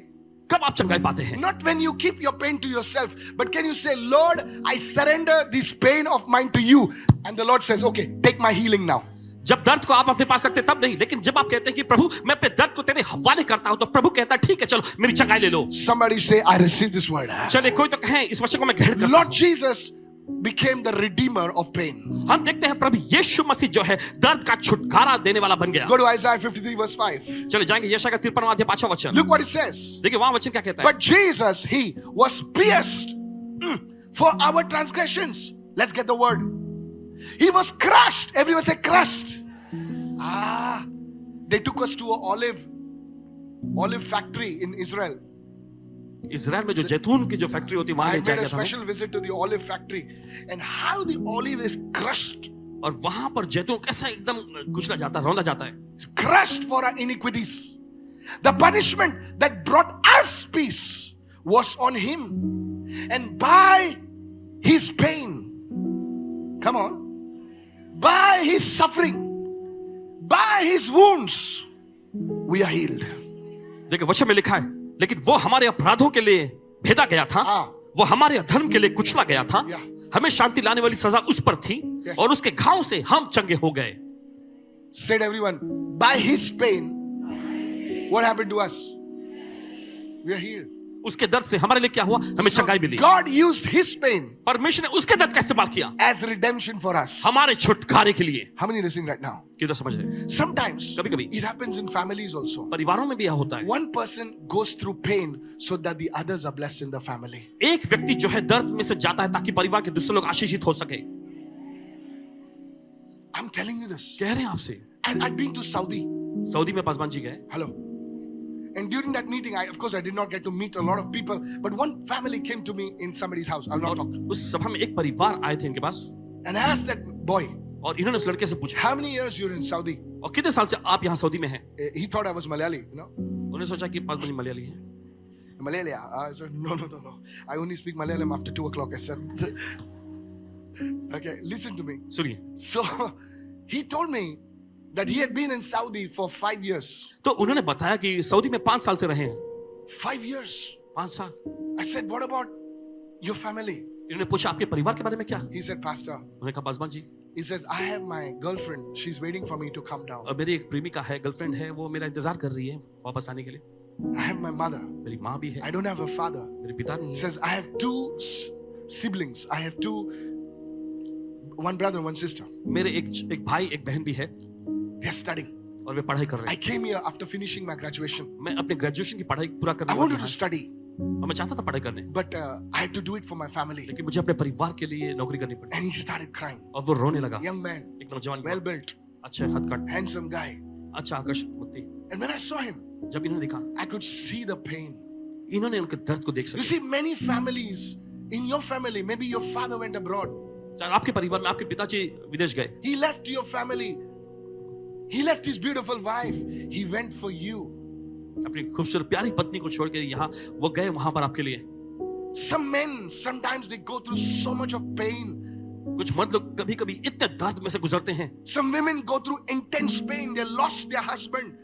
S2: कब आप चंगाई पाते हैं?
S1: Not when you keep your pain to yourself, but can you say, Lord, I surrender this pain of mine to you. And the Lord says, okay, take my healing now.
S2: जब दर्द को आप अपने पास रखते तब नहीं, लेकिन जब आप कहते हैं कि प्रभु मैं अपने दर्द को तेरे हवाले करता हूं, तो प्रभु कहता है ठीक है चलो मेरी चंगाई ले लो।
S1: Somebody say, I receive this word.
S2: चलिए कोई तो कहे इस वचन को मैं ग्रहण करता
S1: Lord
S2: हूं।
S1: Jesus became the redeemer of pain.
S2: हम देखते हैं प्रभु यीशु मसीह जो है दर्द का छुटकारा देने वाला बन गया।
S1: Go to Isaiah 53 verse 5.
S2: चले जाएंगे यशायाह का 53वां अध्याय 5वां वचन।
S1: Look what it says.
S2: देखिए वहां वचन क्या कहता है?
S1: But Jesus, he was pierced for our transgressions. Let's get the word. He was crushed. Everyone say crushed. They took us to an olive factory in Israel.
S2: Israel में जो जैतून की जो फैक्ट्री होती है वहां
S1: I
S2: ले
S1: made
S2: जाया
S1: a
S2: गया था
S1: special visit to the olive factory, and how the olive is crushed,
S2: और वहां पर जैतून कैसा एकदम कुचला जाता है, रौंदा जाता है।
S1: crushed for our iniquities. The punishment that brought us peace was on him, and by his pain, come on, By his suffering, by his wounds, we are healed.
S2: देखिए वचन में लिखा है, लेकिन वो हमारे अपराधों के लिए भेदा गया था, वो हमारे अधर्म के लिए कुचला गया था, हमें शांति लाने वाली सजा उस पर थी, और उसके घाव से हम चंगे हो गए.
S1: Said everyone, by his pain, what happened to us? We are healed.
S2: उसके दर्द से हमारे लिए क्या हुआ? हमें चंगाई मिली.
S1: God used his pain
S2: परमेश्वर ने उसके दर्द का इस्तेमाल किया
S1: as redemption for us.
S2: हमारे छुटकारे के लिए.
S1: How many listening right now?
S2: किधर समझ रहे?
S1: Sometimes
S2: कभी-कभी
S1: it happens in families also.
S2: परिवारों में भी यह होता है.
S1: One person goes through pain so that the others are blessed in the family.
S2: एक व्यक्ति जो है दर्द में से जाता है ताकि परिवार के दूसरे लोग आशीषित हो सके.
S1: I'm telling you this.
S2: कह रहे हैं आपसे.
S1: And I'd been to Saudi.
S2: Saudi में पासवान जी गए.
S1: Hello. And during that meeting, of course, I did not get to meet a lot of people, but one family came to me in somebody's house. I'll not talk.
S2: उस सभा में एक परिवार आए थे इनके पास.
S1: And I asked that boy,
S2: और इन्होंने उस लड़के से पूछा,
S1: how many years you're in Saudi?
S2: और कितने साल से आप यहाँ सऊदी में हैं?
S1: He thought I was Malayali, you know.
S2: उन्होंने सोचा कि पासवान मलयाली हैं.
S1: Malayali? I said, no. I only speak Malayalam after 2 o'clock. I said, okay, listen to me.
S2: सुनिए.
S1: So he told me that he had been in Saudi for 5 years.
S2: तो उन्होंने बताया कि Saudi में 5 साल से रहे हैं.
S1: 5 years.
S2: 5 साल.
S1: I said, what about your family?
S2: इन्होंने पूछा आपके परिवार के बारे में क्या?
S1: He said, Pastor.
S2: उन्होंने कहा Paswan ji.
S1: He says, I have my girlfriend. She's waiting for me to come down.
S2: और मेरी एक प्रेमिका है, गर्लफ्रेंड है, वो मेरा इंतजार कर रही है वापस आने के लिए.
S1: I have my mother.
S2: मेरी माँ भी है.
S1: I don't have a father.
S2: मेरे पिता नहीं
S1: He
S2: है.
S1: says, I have 2 siblings. I have 1 brother, 1 sister.
S2: मेरे एक भाई एक बहन भी है.
S1: They're studying.
S2: और वे पढ़ाई कर रहे
S1: I
S2: हैं.
S1: came here after finishing my graduation.
S2: मैं अपने ग्रेजुएशन की पढ़ाई पूरा करने
S1: I
S2: वाला
S1: wanted to
S2: था.
S1: study,
S2: और मैं चाहता था पढ़ाई करने.
S1: but I had to do it for my family.
S2: लेकिन मुझे अपने परिवार के लिए नौकरी करनी पड़ी.
S1: And he started crying.
S2: और वो रोने लगा.
S1: Young man,
S2: एक नौजवान
S1: well built,
S2: अच्छे हथकंड,
S1: handsome guy.
S2: अच्छा आकर्षक मूर्ति.
S1: And when I saw him,
S2: जब इन्होंने देखा,
S1: I could see the pain.
S2: इन्होंने उनके दर्द को देख
S1: You
S2: सके.
S1: see, many families, in your family, maybe your father went abroad.
S2: आपके परिवार में आपके पिताजी विदेश गए.
S1: He left your family. He left his beautiful wife. He went for you.
S2: अपनी खूबसूरत प्यारी पत्नी को छोड़ के यहाँ वो गए वहां पर आपके लिए.
S1: Some men, sometimes they go through so much of pain.
S2: कुछ मर्द लोग कभी कभी इतने दर्द में से गुजरते हैं.
S1: Some women go through intense pain. They lost their husband.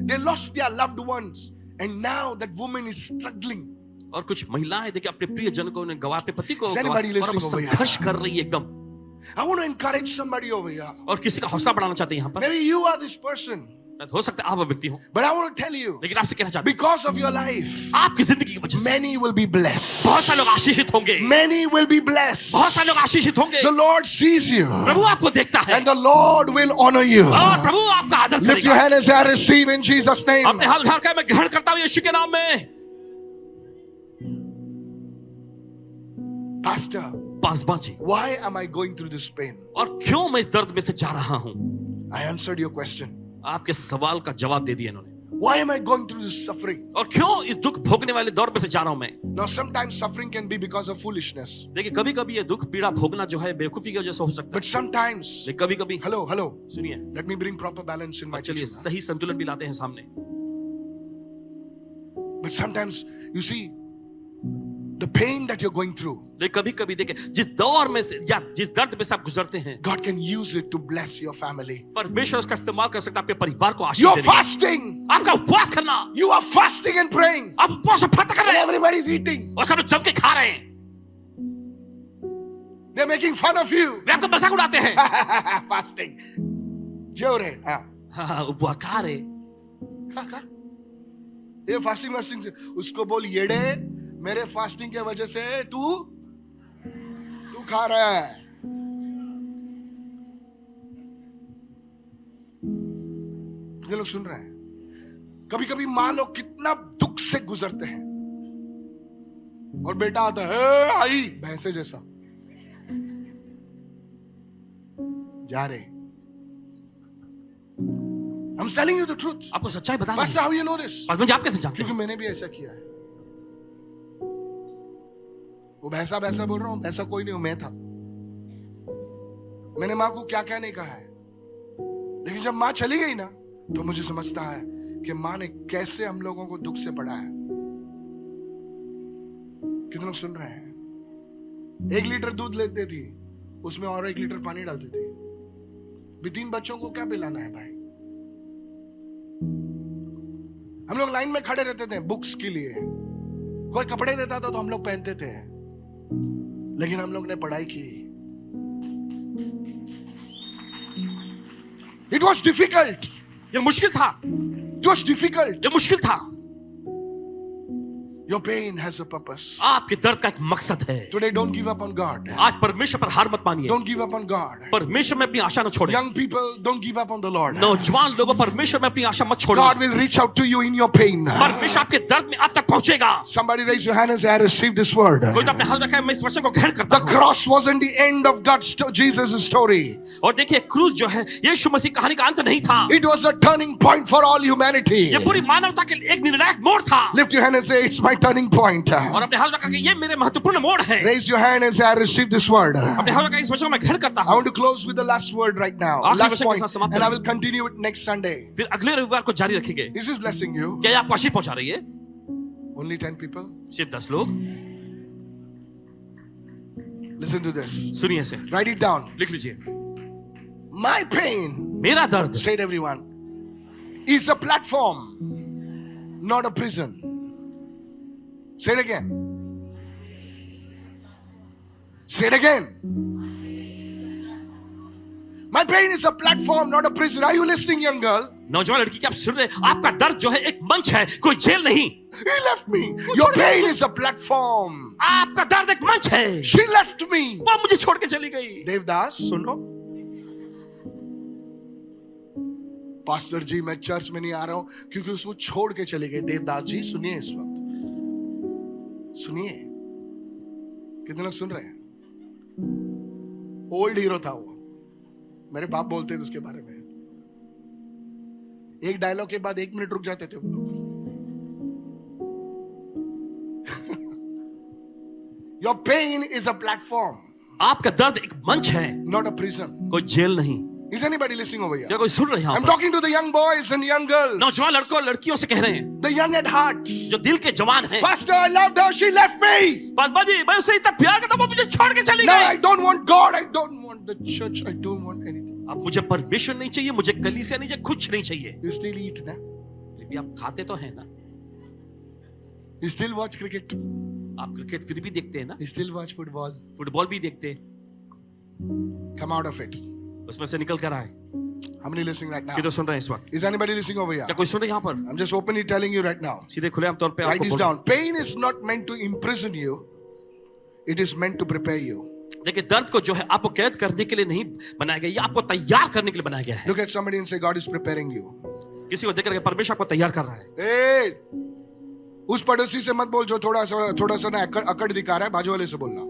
S1: They lost their loved ones. And now that woman is struggling.
S2: और कुछ महिलाएं देखिए अपने प्रिय जन को गवा, अपने पति को गवा,
S1: anybody
S2: और
S1: listening
S2: अब
S1: over here?
S2: संघर्ष कर रही है एकदम.
S1: I want to encourage somebody over here.
S2: और किसी का हौसला बढ़ाना चाहते हैं यहाँ पर.
S1: Maybe you are this person.
S2: हो सकता है आप वो व्यक्ति हो.
S1: But I want to tell you,
S2: लेकिन आपसे कहना चाहता हूँ,
S1: because of your life,
S2: आपकी जिंदगी की वजह से
S1: many will be blessed.
S2: बहुत सारे लोग आशीषित होंगे.
S1: Many will be blessed.
S2: बहुत सारे लोग आशीषित होंगे.
S1: The Lord sees you.
S2: प्रभु आपको देखता है.
S1: And the Lord will honor you.
S2: और प्रभु आपका आदर
S1: Lift your
S2: करेगा.
S1: hand and say, I receive in Jesus' name.
S2: अपने हाथ उठाकर मैं ग्रहण करता हूँ यीशु के नाम में.
S1: Pastor,
S2: Paswan ji,
S1: why am I going through this pain?
S2: और क्यों मैं इस दर्द में से जा रहा हूँ?
S1: I answered your question.
S2: आपके सवाल का जवाब दे दिया इन्होंने.
S1: Why am I going through this suffering?
S2: और क्यों इस दुख भोगने वाले दौर में से जा रहा हूं मैं?
S1: Now, sometimes suffering can be because of foolishness.
S2: देखिए कभी कभी ये दुख पीड़ा भोगना जो है बेवकूफी की वजह से हो सकता
S1: But sometimes,
S2: है. कभी कभी
S1: hello,
S2: सुनिए,
S1: let me bring proper balance in my
S2: चलिए
S1: teaching.
S2: सही संतुलन भी लाते हैं सामने.
S1: But sometimes, you see, the pain that you're going through,
S2: लेकिन कभी कभी देखिए जिस दौर में से या जिस दर्द में से आप गुजरते हैं,
S1: God can use it to bless your family.
S2: परमेश्वर उसका इस्तेमाल कर सकता है आपके परिवार को आशीष
S1: You're
S2: देने के लिए.
S1: fasting.
S2: आपका उपवास करना,
S1: You are fasting and praying.
S2: आप उपवास और प्रार्थना कर
S1: And
S2: रहे हैं
S1: everybody's eating.
S2: और सब लोग जम के खा रहे हैं.
S1: They're making fun of you.
S2: वे आपका मजाक उड़ाते हैं.
S1: Fasting. Jore.
S2: हाँ, उपवास खा रहे.
S1: खा. ये फास्टिंग से उसको बोल येड़े मेरे फास्टिंग के वजह से तू खा रहा है. ये लोग सुन रहे हैं. कभी कभी माँ लोग कितना दुख से गुजरते हैं और बेटा आता है आई भैंसे जैसा जा रहे. I'm telling you the truth.
S2: आपको सच्चाई बता रहे
S1: Pastor,
S2: हैं.
S1: how you know this?
S2: Paswan ji आप कैसे जानते
S1: क्योंकि
S2: हैं?
S1: मैंने भी ऐसा किया है. वो भैंसा बोल रहा हूं, ऐसा कोई नहीं हूं, मैं था. मैंने माँ को क्या क्या नहीं कहा है, लेकिन जब माँ चली गई ना तो मुझे समझता है कि माँ ने कैसे हम लोगों को दुख से पढ़ा है. कितने लोग सुन रहे हैं? 1 लीटर दूध लेती थी, उसमें और 1 लीटर पानी डालती थी. भी 3 बच्चों को क्या पिलाना है भाई? हम लोग लाइन में खड़े रहते थे बुक्स के लिए, कोई कपड़े देता था तो हम लोग पहनते थे, लेकिन हम लोग ने पढ़ाई की। It was difficult.
S2: ये मुश्किल था,
S1: It was difficult.
S2: ये मुश्किल था।
S1: Your pain has a purpose.
S2: आपके दर्द का एक मकसद है।
S1: Today don't give up on God.
S2: आज परमेश्वर पर हार मत मानिए।
S1: Don't give up on God.
S2: परमेश्वर में अपनी आशा न छोड़ें।
S1: Young people, don't give up on the Lord.
S2: नौजवान लोगों, परमेश्वर में अपनी आशा मत छोड़ो।
S1: God will reach out to you in your pain.
S2: परमेश्वर आपके दर्द में आप तक पहुंचेगा।
S1: Somebody raise your hand and say, I received this word.
S2: कोई तो अपने हाथ रखा है, मैं इस वचन को ग्रहण करता
S1: The
S2: हूं।
S1: cross wasn't the end of Jesus' story.
S2: और देखिए, क्रूस जो है यीशु मसीह कहानी का अंत नहीं था।
S1: It was a turning point for all humanity.
S2: ये पूरी मानवता के लिए एक निर्णायक मोड़ था।
S1: Lift your hand and say, it's my turning point.
S2: और अपने हाथ रखा कि ये मेरे महत्वपूर्ण मोड़ है।
S1: Raise your hand and say, I received this word.
S2: अपने हाथ रखा इस वचन को मैं ग्रहण करता
S1: I
S2: हूं।
S1: want to close with the last word right now.
S2: आखिरी
S1: Last
S2: वचन के
S1: point.
S2: साथ समाप्त
S1: And I
S2: करें।
S1: will continue it next Sunday.
S2: फिर अगले रविवार को जारी रखेंगे।
S1: Is this blessing you?
S2: क्या ये आपको आशीष पहुंचा रही है?
S1: Only 10 people?
S2: सिर्फ 10 लोग।
S1: Listen to this.
S2: सुनिए इसे,
S1: Write it down.
S2: लिख लीजिए।
S1: My pain,
S2: मेरा दर्द
S1: say it everyone, is a platform, not a prison. Say it again. Say it again. My pain is a platform, not a prison. Are you listening, young girl?
S2: नौजवान लड़की, क्या आप सुन रहे हैं? आपका दर्द जो है एक मंच है, कोई जेल नहीं।
S1: He left me. Your pain is a platform.
S2: आपका दर्द एक मंच है।
S1: She left me.
S2: वो मुझे छोड़ के चली गई।
S1: देवदास सुनो, पास्टर जी मैं चर्च में नहीं आ रहा हूं क्योंकि उसको छोड़ के चले गए। देवदास जी सुनिए, इस वक्त सुनिए, कितने लोग सुन रहे हैं? ओल्ड हीरो था वो, मेरे बाप बोलते थे उसके बारे में। एक डायलॉग के बाद 1 मिनट रुक जाते थे वो लोग। Your pain is a platform,
S2: आपका दर्द एक मंच है,
S1: not a prison.
S2: कोई जेल नहीं।
S1: Is anybody listening over here?
S2: क्या कोई सुन रहे हैं?
S1: I'm talking to the young boys and young girls,
S2: नौजवान लड़कों और लड़कियों से कह रहे हैं,
S1: the young at heart.
S2: जो दिल के जवान हैं।
S1: Pastor, I loved her, she left me.
S2: Pastor ji, मैं उसे इतना प्यार करता हूं, वो मुझे छोड़ के चली
S1: No,
S2: गई।
S1: I don't want God, I don't want the church, I don't want anything.
S2: अब मुझे परमेश्वर नहीं चाहिए, मुझे कलीसिया नहीं चाहिए, कुछ नहीं चाहिए।
S1: You still eat, na?
S2: फिर भी आप खाते तो हैं ना?
S1: You still watch cricket?
S2: आप क्रिकेट फिर भी देखते हैं ना?
S1: You still watch football?
S2: Football भी देखते हैं।
S1: Come out of it.
S2: उसमें से निकल कर आए।
S1: How many listening right now?
S2: कितने सुन रहे हैं इस वक्त?
S1: Is anybody listening over here?
S2: क्या कोई सुन रहे हैं यहाँ पर?
S1: I'm just openly telling you right now.
S2: सीधे खुलेआम तौर पे
S1: Write
S2: आपको
S1: this
S2: बोल
S1: down. Pain is not meant to imprison you. It is meant to prepare you.
S2: देखिए, दर्द को जो है आपको कैद करने के लिए नहीं बनाया गया, ये आपको तैयार करने के लिए बनाया गया है।
S1: Look at somebody and say, God is preparing you.
S2: किसी को देख करके परमेश्वर आपको तैयार कर रहा है।
S1: Hey! उस पड़ोसी से मत बोल जो थोड़ा सा ना अकड़ दिखा रहा है, बाजू वाले से बोलना।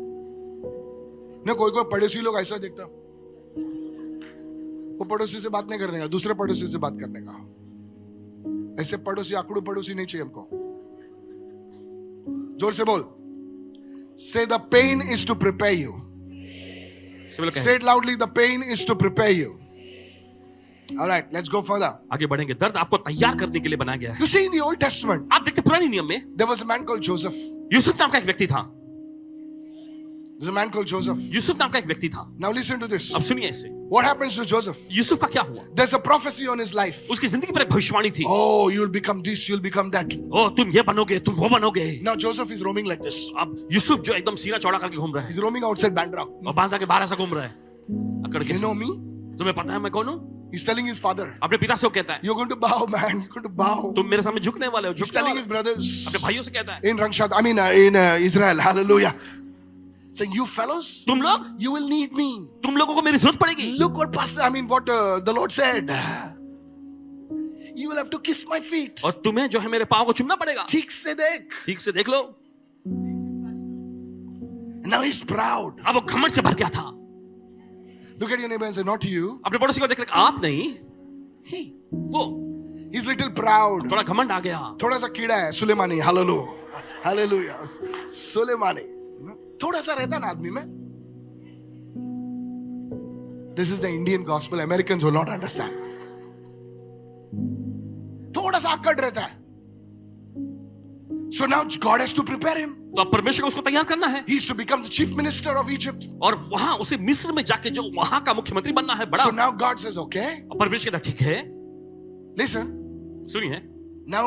S1: ना कोई पड़ोसी लोग ऐसा देखता, वो पड़ोसी से बात नहीं करने का, दूसरे पड़ोसी से बात करने का। ऐसे पड़ोसी, आकड़ू पड़ोसी नहीं चाहिए हमको। जोर से बोल। Say the pain is to prepare you. Say it loudly, the pain is to prepare you. All right, let's go further.
S2: आगे बढ़ेंगे। दर्द आपको तैयार करने के लिए बनाया गया है।
S1: You see in the Old Testament,
S2: आप देखते पुराने नियम में
S1: there was a man called Joseph.
S2: Yusuf नाम का एक व्यक्ति था।
S1: There's a man called Joseph.
S2: Yusuf नाम का एक व्यक्ति था।
S1: Now listen to this.
S2: अब सुनिए इसे।
S1: What happens to Joseph?
S2: Yusuf का क्या हुआ?
S1: There's a prophecy on his life.
S2: उसकी जिंदगी पर एक भविष्यवाणी थी।
S1: Oh, you'll become this, you'll become that.
S2: ओ, तुम ये बनोगे, तुम वो बनोगे।
S1: Now Joseph is roaming like this.
S2: अब यूसुफ जो एकदम सीना चौड़ा करके घूम रहा है
S1: He's roaming outside Bandra.
S2: और बांधा के बाहर ऐसा घूम रहा है अकड़ के।
S1: You know me?
S2: तुम्हें पता है मैं कौन हूँ?
S1: He's telling his father,
S2: अपने पिता से वो कहता है,
S1: you're going to bow, man. You're going to bow.
S2: तुम मेरे सामने झुकने वाले हो।
S1: He's
S2: झुकने
S1: telling
S2: वाले
S1: his
S2: हो।
S1: brothers
S2: अपने भाइयों से कहता है,
S1: in Rangshat, in Israel. Hallelujah. Saying, you fellows,
S2: तुम लोग,
S1: you will need me.
S2: तुम लोगों को मेरी जरूरत पड़ेगी।
S1: Look what what the Lord said. You will have to kiss my feet.
S2: और तुम्हें जो है मेरे पाँव को चूमना पड़ेगा।
S1: ठीक से देख.
S2: ठीक से देख लो।
S1: Now he's proud.
S2: अब वो घमंड से भर गया था।
S1: Look at your neighbor and say, not you.
S2: अपने पड़ोसी को देख रहे, आप नहीं,
S1: He.
S2: वो।
S1: He's little proud.
S2: थोड़ा घमंड आ गया।
S1: थोड़ा सा कीड़ा है, सुलेमानी। Hallelujah. Hallelujah. सुलेमानी। थोड़ा सा रहता ना आदमी में। This is the Indian gospel. Americans will not understand. थोड़ा सा अकड़ रहता है। So now God has to prepare him.
S2: तो अब परमेश्वर को उसको तैयार करना है,
S1: He is to become the chief minister of Egypt.
S2: और वहां उसे मिस्र में जाके जो वहां का मुख्यमंत्री बनना है बड़ा।
S1: So now God says, okay,
S2: और परमेश्वर कहता ठीक है,
S1: listen.
S2: सुनिए,
S1: Now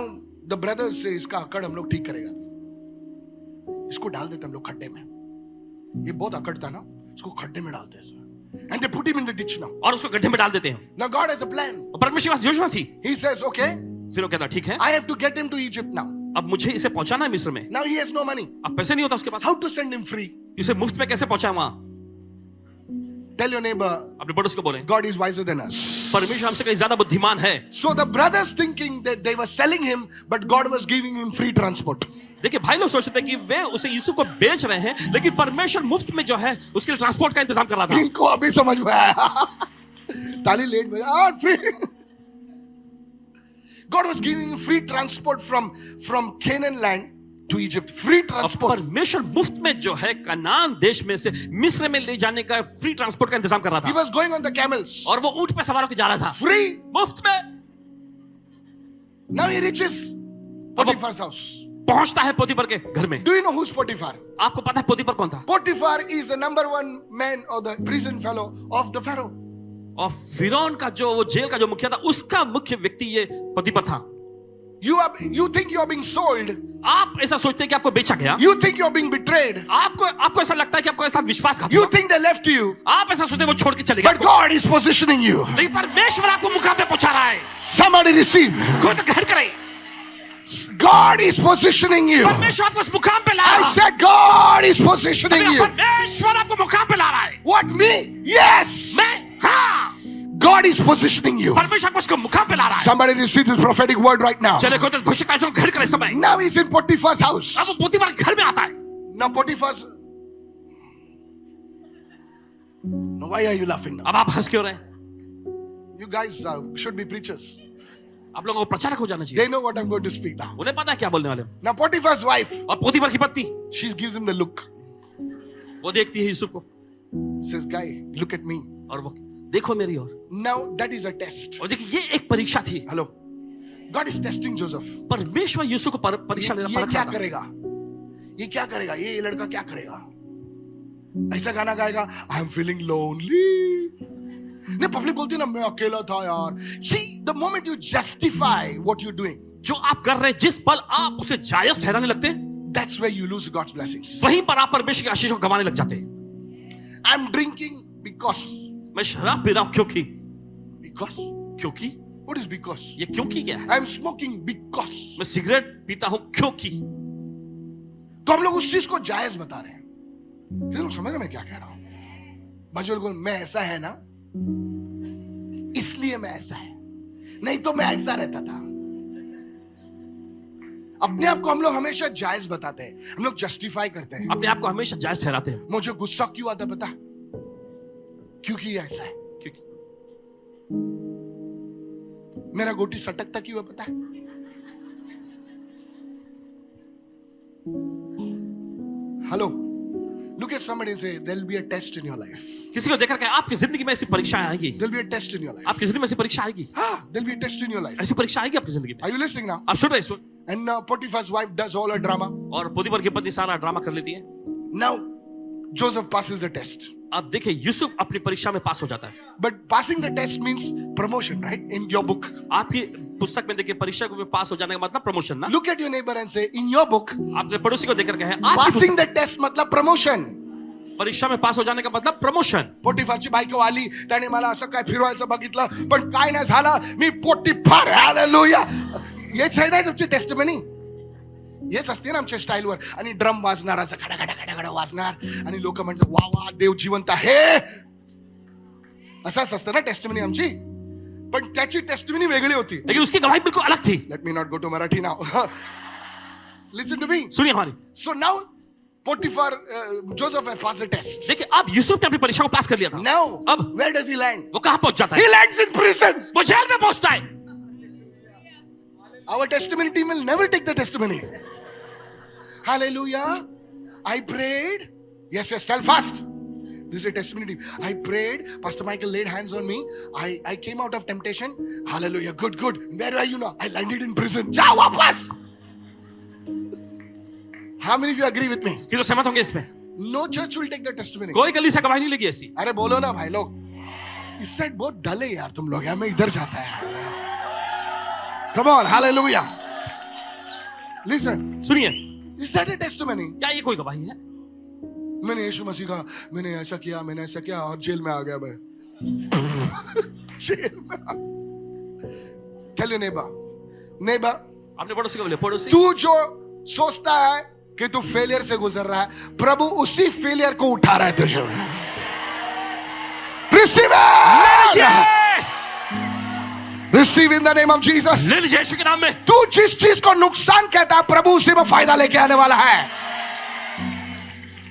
S1: the brothers say इसका अकड़ हम लोग ठीक करेगा, इसको डाल देते हम लोग खड्डे में, ये बहुत अकड़ता ना, इसको खड्डे में डालते हैं, and they put him in the ditch now.
S2: और उसको गड्ढे में डाल देते हैं।
S1: Now God has a plan.
S2: और परमेश्वर के पास योजना थी।
S1: He says, okay,
S2: फिर वो कहता ठीक है,
S1: I have to get him to Egypt now.
S2: अब मुझे इसे पहुंचाना है मिस्र में।
S1: Now he has no money.
S2: अब पैसे नहीं होता उसके पास,
S1: How to send him free?
S2: इसे मुफ्त में कैसे पहुंचाए वहां?
S1: Tell your neighbor,
S2: अपने पड़ोस को बोले,
S1: God is wiser than us.
S2: परमेश्वर हमसे कहीं ज्यादा बुद्धिमान है।
S1: So the brothers thinking that they were selling him, but God was giving him free transport.
S2: देखिए भाई लोग सोचते हैं कि वे उसे यीशु को बेच रहे हैं, लेकिन परमेश्वर मुफ्त में जो है उसके लिए ट्रांसपोर्ट का इंतजाम कर रहा था।
S1: इनको अभी समझ में आया। ताली लेट बजा, free. God was giving him free transport from Canaan land to Egypt. Free transport.
S2: परमेश्वर मुफ्त में जो है कनान देश में से मिस्र में ले जाने का फ्री ट्रांसपोर्ट का इंतजाम कर रहा
S1: He
S2: था।
S1: was going on the camels.
S2: और वो ऊंट पे सवार होकर जा रहा था,
S1: Free.
S2: मुफ्त में।
S1: Now he reaches Potiphar's house.
S2: पहुंचता है पोतीफर के घर में।
S1: Do you know who's Potiphar?
S2: आपको पता है पोतीफर कौन था?
S1: Potiphar is the number one man or the prison fellow of the Pharaoh.
S2: और फिरौन का जो वो जेल का जो मुखिया था, उसका मुख्य व्यक्ति ये पोतीफर था।
S1: You think you are being sold.
S2: आप ऐसा सोचते हैं कि आपको बेचा गया।
S1: You think you are being betrayed.
S2: आपको ऐसा लगता है कि आपको ऐसा विश्वासघात
S1: You
S2: हुआ।
S1: think they left you.
S2: आप ऐसा सोचते हैं वो छोड़ के चले गए।
S1: But God is positioning you.
S2: लेकिन परमेश्वर आपको मुकाम पे पहुंचा रहा है।
S1: Somebody receive.
S2: खुद ग्रहण करें।
S1: God is positioning you.
S2: परमेश्वर आपको उस मुकाम पे ला
S1: I
S2: रहा है।
S1: said God is positioning you.
S2: परमेश्वर आपको मुकाम पे ला रहा है।
S1: What, me? Yes.
S2: मैं, हाँ।
S1: God is positioning you.
S2: परमेश्वर आपको उसको मुकाम पे ला रहा है।
S1: Somebody receive this prophetic word right now.
S2: चले कोई तो भविष्य जो ग्रहण करे समय।
S1: Now he's in Potiphar's house.
S2: अब वो पोतीफर के घर में आता है।
S1: Now Potiphar's. Now why are you laughing now?
S2: अब आप हंस क्यों रहे हैं?
S1: You guys should be preachers.
S2: आप लोगों को प्रचारक हो जाना चाहिए।
S1: They know what I'm going to speak now.
S2: उन्हें पता है क्या बोलने वाले हैं।
S1: Now Potiphar's wife,
S2: और पोतीफर की पत्नी,
S1: she gives him the look.
S2: वो देखती है यूसुफ को
S1: Says, guy, look at me.
S2: और वो देखो मेरी ओर।
S1: Now that is a test.
S2: और देखिए ये एक परीक्षा थी।
S1: Hello. God is testing Joseph.
S2: परमेश्वर यूसुफ को परीक्षा लेना
S1: ये
S2: परख
S1: क्या
S2: रहा था।
S1: करेगा? ये क्या करेगा? ये लड़का क्या करेगा? ऐसा गाना गाएगा, I am feeling lonely. नहीं, पब्लिक बोलती है ना, मैं अकेला था यार। See, the moment you justify what you're doing,
S2: जो आप कर रहे हैं, जिस पल आप उसे जायज ठहराने लगते हैं,
S1: that's where you lose God's blessings.
S2: वहीं पर आप परमेश्वर की आशीष को गंवाने लग जाते हैं।
S1: I'm drinking because.
S2: मैं शराब पी रहा हूं क्योंकि।
S1: Because?
S2: क्योंकि?
S1: What is because?
S2: ये क्योंकि क्या है?
S1: I'm smoking because.
S2: मैं सिगरेट पीता हूं क्योंकि।
S1: तो हम लोग उस चीज को जायज बता रहे हैं। फिर लोग समझ रहे मैं क्या कह रहा हूं? बजूल को मैं ऐसा है ना, इसलिए मैं ऐसा है, नहीं तो मैं ऐसा रहता था। अपने आप को हम लोग हमेशा जायज बताते हैं, हम लोग जस्टिफाई करते हैं।
S2: अपने आप को हमेशा जायज ठहराते हैं।
S1: मुझे गुस्सा क्यों आता पता? क्योंकि ऐसा है।
S2: क्योंकि
S1: मेरा गोटी सटकता क्यों है पता है? Hello, look at somebody and say there'll be a test in your life.
S2: किसी को देखकर कहे आपकी जिंदगी में ऐसी परीक्षाएं आएगी।
S1: There'll be a test in your life.
S2: आपकी जिंदगी में ऐसी परीक्षा आएगी।
S1: हाँ, there'll be a test in your life.
S2: ऐसी परीक्षा आएगी आपकी जिंदगी में।
S1: Are you listening now?
S2: आप सुन रहे हैं?
S1: And Potiphar's wife does all her drama.
S2: और पोतीफर की पत्नी सारा ड्रामा कर लेती है।
S1: Now Joseph passes the test.
S2: अब देखिए यूसुफ अपनी परीक्षा में पास हो जाता है।
S1: But passing the test means promotion, right? In your book.
S2: आपकी पुस्तक में देखिए परीक्षा में पास हो जाने का मतलब प्रमोशन ना।
S1: Look at your neighbor and say, in your book,
S2: आपने पड़ोसी को देखकर कहे
S1: passing the test मतलब promotion.
S2: परीक्षा में पास हो जाने का मतलब प्रमोशन।
S1: पोटिफारची बायको आली, त्याने मला असं काय फिरवायचं बघितलं, पण काय नाही झालं, मी पोटिफार, हालेलुया. हेच आहे ना तुमची टेस्टमनी. हेच असते ना आमच्या स्टाईलवर. आणि ड्रम वाजणार, असं खडा खडा खडा खडा वाजणार, आणि लोक म्हणतात वा वा देव जिवंत आहे. असंच असतं ना टेस्टमनी आमची. पण त्याची टेस्टमनी वेगळी होती.
S2: लेकिन उसकी गवाही बिल्कुल अलग थी।
S1: Let me not go to Marathi now. Listen to me.
S2: सुनिए हमारी।
S1: So now Potiphar, Joseph has passed the test.
S2: देखिए अब यूसुफ ने अपनी परीक्षा को पास कर लिया था।
S1: Now,
S2: अब
S1: where does he land?
S2: वो कहां पहुंच जाता है?
S1: He lands in prison.
S2: वो जेल में पहुंचता है।
S1: Our testimony team will never take the testimony. Hallelujah. I prayed. Yes, tell fast. This is a testimony team. I prayed. Pastor Michael laid hands on me. I came out of temptation. Hallelujah. Good. Where are you now? I landed in prison. Ja, wapas. How many of you agree with me?
S2: कि तो सहमत होंगे इसमें?
S1: No church will take the testimony.
S2: कोई कलीसिया गवाही नहीं लेगी ऐसी।
S1: अरे बोलो ना भाई लोग, इस साइड बहुत डले यार तुम लोग, यार मैं इधर जाता है। Come on, hallelujah. Listen.
S2: सुनिए,
S1: Is that a testimony?
S2: क्या ये कोई गवाही है?
S1: मैंने यीशु मसीह का, मैंने ऐसा किया और जेल में आ गया मैं। जेल में। Tell your neighbor,
S2: आपने पड़ोसी को बोले, पड़ोसी,
S1: तू जो सोचता है कि तू फेलियर से गुजर रहा है, प्रभु उसी फेलियर को उठा रहा है तुझे। Receive it! Receive in the name of Jesus.
S2: ले लीजिए यीशु के नाम में।
S1: तू जिस चीज को नुकसान कहता है, प्रभु उसी में फायदा लेके आने वाला है।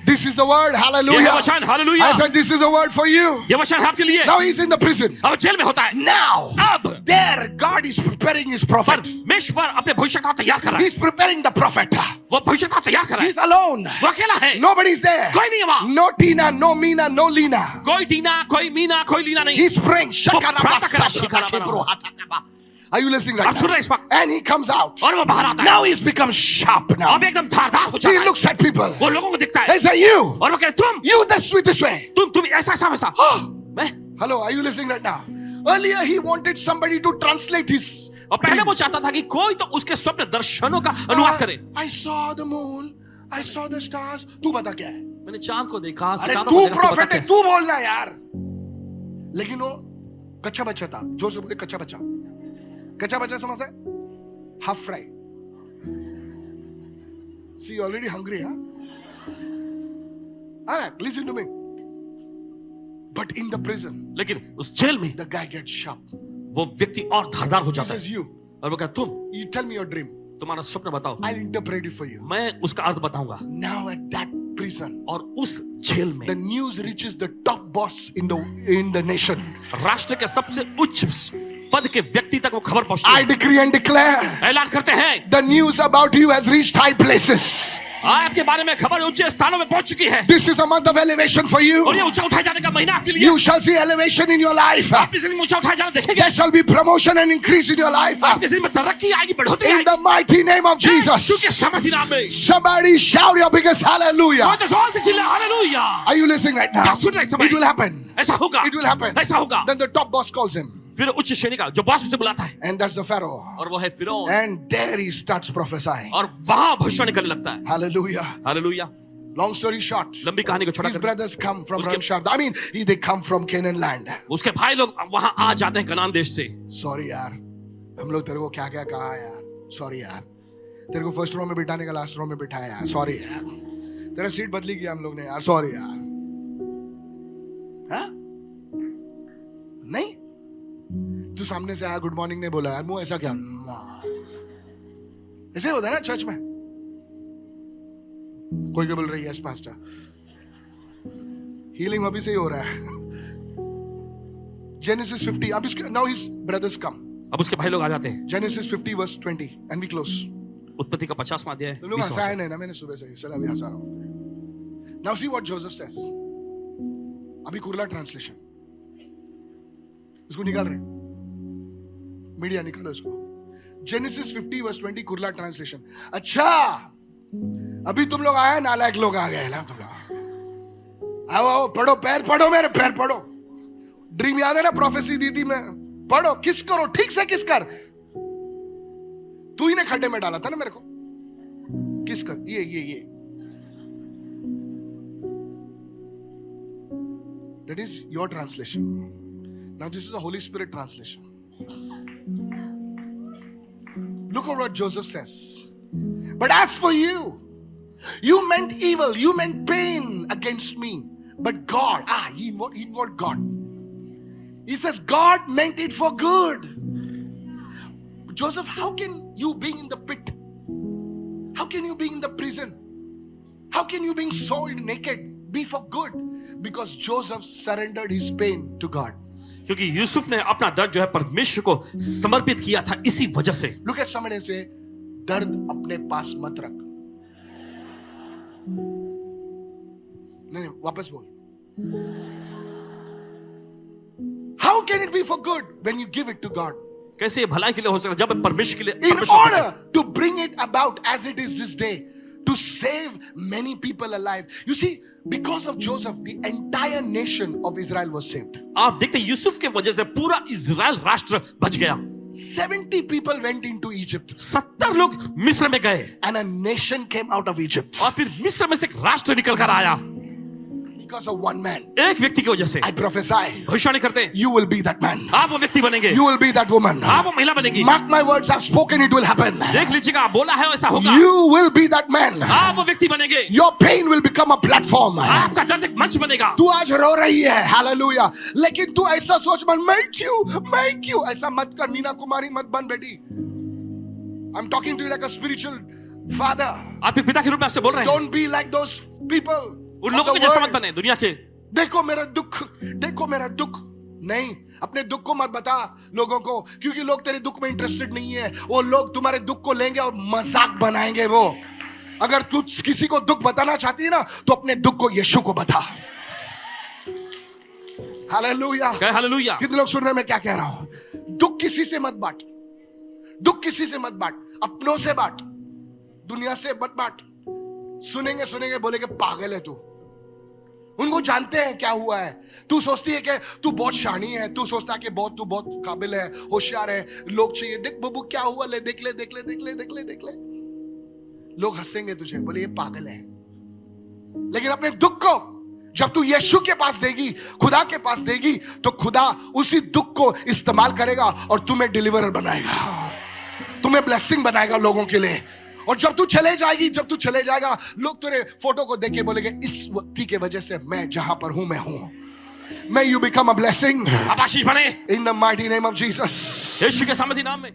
S1: This is the word, hallelujah.
S2: ये वचन, hallelujah.
S1: I said this is a word for you.
S2: ये वचन आपके लिए।
S1: Now he's in the prison.
S2: अब जेल में होता है।
S1: Now,
S2: अब
S1: there God is preparing his prophet.
S2: परमेश्वर अपने भविष्यद्वक्ता तैयार कर रहा है।
S1: He's preparing the prophet.
S2: वो भविष्यद्वक्ता तैयार कर रहा है।
S1: He's alone.
S2: वो अकेला है।
S1: Nobody is there.
S2: कोई नहीं है वहाँ।
S1: No Tina, no Mina, no Lina.
S2: कोई टीना, कोई मीना, कोई लीना नहीं।
S1: He's praying.
S2: वो
S1: Are you listening right
S2: आप सुन रहे हैं इस
S1: now?
S2: वक्त?
S1: And he comes out.
S2: और वो बाहर आता है।
S1: Now he's become sharp now.
S2: अब एकदम धारदार हो
S1: He
S2: जाता है।
S1: looks at people.
S2: वो लोगों को दिखता है।
S1: He says, you,
S2: और वो कहते तुम
S1: this way.
S2: तुम ऐसा ऐसा वैसा। मैं
S1: Hello, are you listening right now? Earlier he wanted somebody to translate his.
S2: और पहले वो चाहता था कि कोई तो उसके स्वप्न दर्शनों का अनुवाद करे।
S1: I saw the moon, I saw the stars. तू बता क्या है?
S2: मैंने चांद को देखा,
S1: अरे
S2: सितारों
S1: तू
S2: को देखा,
S1: प्रॉफिट है,
S2: बता
S1: तू बोलना यार। लेकिन वो कच्चा बच्चा था, जोर से बोले कच्चा बच्चा। कच्चा बच्चा समझता है? Half fry. See, you're already hungry, huh? All right, listen to me. But in the prison,
S2: लेकिन उस जेल में
S1: the guy gets sharp.
S2: वो व्यक्ति और धारदार हो
S1: He
S2: जाता
S1: says,
S2: है।
S1: you,
S2: और वो कहता तुम
S1: you tell me your dream.
S2: तुम्हारा स्वप्न बताओ,
S1: I'll interpret it for you.
S2: मैं उसका अर्थ बताऊंगा।
S1: Now at that prison,
S2: और उस जेल में
S1: the news reaches the top boss in the nation.
S2: राष्ट्र के सबसे उच्च पद के व्यक्ति तक वो खबर पहुंचती
S1: I
S2: है।
S1: decree and declare,
S2: ऐलान करते हैं,
S1: the news about you has reached high places.
S2: आपके बारे में खबर ऊंचे स्थानों में पहुंच चुकी है।
S1: This is a month of elevation for you.
S2: और ये ऊंचा उठाए जाने का महीना आपके लिए।
S1: You shall see elevation in your life.
S2: आप इस दिन ऊंचा उठाए जाना देखेंगे।
S1: There shall be promotion and increase in your life.
S2: आप इस दिन में तरक्की आएगी, बढ़ोतरी
S1: In
S2: आएगी।
S1: the mighty name of Jesus.
S2: यीशु के समर्थी नाम में।
S1: Somebody shout your biggest hallelujah.
S2: कोई तो जोर से चिल्ला hallelujah.
S1: Are you listening right now?
S2: क्या सुन रहे हैं समय?
S1: It will happen.
S2: ऐसा होगा।
S1: It will happen.
S2: ऐसा होगा।
S1: Then the top boss calls him.
S2: फिर उच्च श्रेणी का जो बॉस उसे बुलाता है।
S1: And that's the Pharaoh.
S2: और वो है फिरौन।
S1: And there he starts prophesying.
S2: और वहां भविष्यवाणी करने लगता है।
S1: Hallelujah.
S2: Hallelujah.
S1: Long story short,
S2: लंबी कहानी को छोटा
S1: his
S2: कर
S1: brothers come from Ramshad. I mean, they come from Canaan land.
S2: उसके भाई लोग वहां आ जाते हैं कनान देश से।
S1: Sorry यार, हम लोग तेरे को क्या क्या कहा यार. Sorry यार, तेरे को फर्स्ट रो में बिठाने का लास्ट रो में बिठाया यार. Sorry यार, तेरा सीट बदली किया हम लोग ने यार. Sorry यार. हाँ? नहीं? तू सामने से आया, गुड मॉर्निंग नहीं बोला यार, मुंह ऐसा क्या? ऐसे होता है ना चर्च में. कोई क्या बोल रही है? यस पास्टर, हीलिंग अभी से ही हो रहा है. Genesis 50. अब इसके now his brothers come.
S2: अब उसके भाई लोग आ जाते हैं।
S1: Genesis 50 verse 20 and we close.
S2: उत्पत्ति का 50वां अध्याय।
S1: लोग हंसाए नहीं ना, मैंने सुबह से चला अभी हंसा रहा हूं. Now see what Joseph says. अभी कुरला ट्रांसलेशन इसको निकाल रहे, मीडिया निकालो इसको. Genesis 50 verse 20 Kurla translation. अच्छा, अभी तुम लोग आए, नालायक लोग आ गए ना तुम लोग. आओ आओ, पढ़ो, पैर पढ़ो, मेरे पैर पढ़ो. ड्रीम याद है ना, प्रोफेसी दी थी मैं. पढ़ो, किस करो, ठीक से किस कर. तू ही ने खड्डे में डाला था ना मेरे को. किस कर, ये that is your translation. Now this is a Holy Spirit translation. Look at what Joseph says. But as for you, you meant evil, you meant pain against me, but God, he involved God. He says God meant it for good. Joseph, how can you being in the pit, how can you being in the prison, how can you being sold naked be for good? Because Joseph surrendered his pain to God.
S2: क्योंकि यूसुफ ने अपना दर्द जो है परमेश्वर को समर्पित किया था, इसी वजह से.
S1: Look at somebody and say, दर्द अपने पास मत रख. नहीं, वापस बोल. How can it be for good when you give it to God?
S2: कैसे ये भलाई के लिए हो सकता है जब परमेश्वर के लिए.
S1: In order to bring it about as it is this day, to save many people alive. You see, because of Joseph, the entire nation of Israel was saved.
S2: आप देखते हैं यूसुफ के वजह से पूरा इजराइल राष्ट्र बच गया.
S1: 70 people went into Egypt.
S2: 70 लोग मिस्र में गए.
S1: And a nation came out of Egypt.
S2: और फिर मिस्र में से एक राष्ट्र निकल कर आया.
S1: Because of one man.
S2: एक व्यक्ति की वजह से.
S1: I prophesy.
S2: भविष्यवाणी करते हैं.
S1: You will be that man.
S2: आप वो व्यक्ति बनेंगे.
S1: You will be that woman.
S2: आप वो महिला बनेंगी.
S1: Mark my words, I've spoken, it will happen.
S2: देख लीजिएगा, आप बोला है ऐसा होगा.
S1: You will be that man.
S2: आप वो व्यक्ति बनेंगे.
S1: Your pain will become a platform.
S2: आपका दर्द एक मंच बनेगा.
S1: तू आज रो रही है, हालेलुया, लेकिन तू ऐसा सोच मत, मैं क्यों ऐसा मत कर. मीना कुमारी मत बन बेटी. I'm talking to you like a spiritual father.
S2: आप एक पिता के रूप में आपसे बोल रहे हैं.
S1: Don't be like those people.
S2: उन लोगों के जैसा मत बने दुनिया के.
S1: देखो मेरा दुख. नहीं, अपने दुख को मत बता लोगों को, क्योंकि लोग तेरे दुख में इंटरेस्टेड नहीं है. वो लोग तुम्हारे दुख को लेंगे और मजाक बनाएंगे. वो अगर तू किसी को दुख बताना चाहती है ना, तो अपने दुख को यीशु को बता. हालेलुया.
S2: हालेलुया.
S1: कितने लोग सुन रहे हैं मैं क्या कह रहा हूं? दुख किसी से मत बांट. दुख किसी से मत बांट. अपनों से बांट, दुनिया से मत बांट. सुनेंगे बोलेंगे पागल है तू. उनको जानते हैं क्या हुआ है. तू सोचती है कि तू बहुत शानी है, तू सोचता है कि तू बहुत काबिल है, होशियार है, लोग चाहिए. देख बबू क्या हुआ, ले देख ले. लोग हंसेंगे तुझे, बोले ये पागल है. लेकिन अपने दुख को जब तू यीशु के पास देगी, खुदा के पास देगी, तो खुदा उसी दुख को इस्तेमाल करेगा और तुम्हें डिलीवरर बनाएगा, तुम्हें ब्लेसिंग बनाएगा लोगों के लिए. और जब तू चले जाएगा, लोग तेरे फोटो को देख के बोलेंगे इस व्यक्ति के वजह से मैं जहां पर हूं मैं हूं. May you become a blessing.
S2: आप आशीष बने.
S1: In the mighty name of Jesus.
S2: यीशु के सामर्थी नाम में.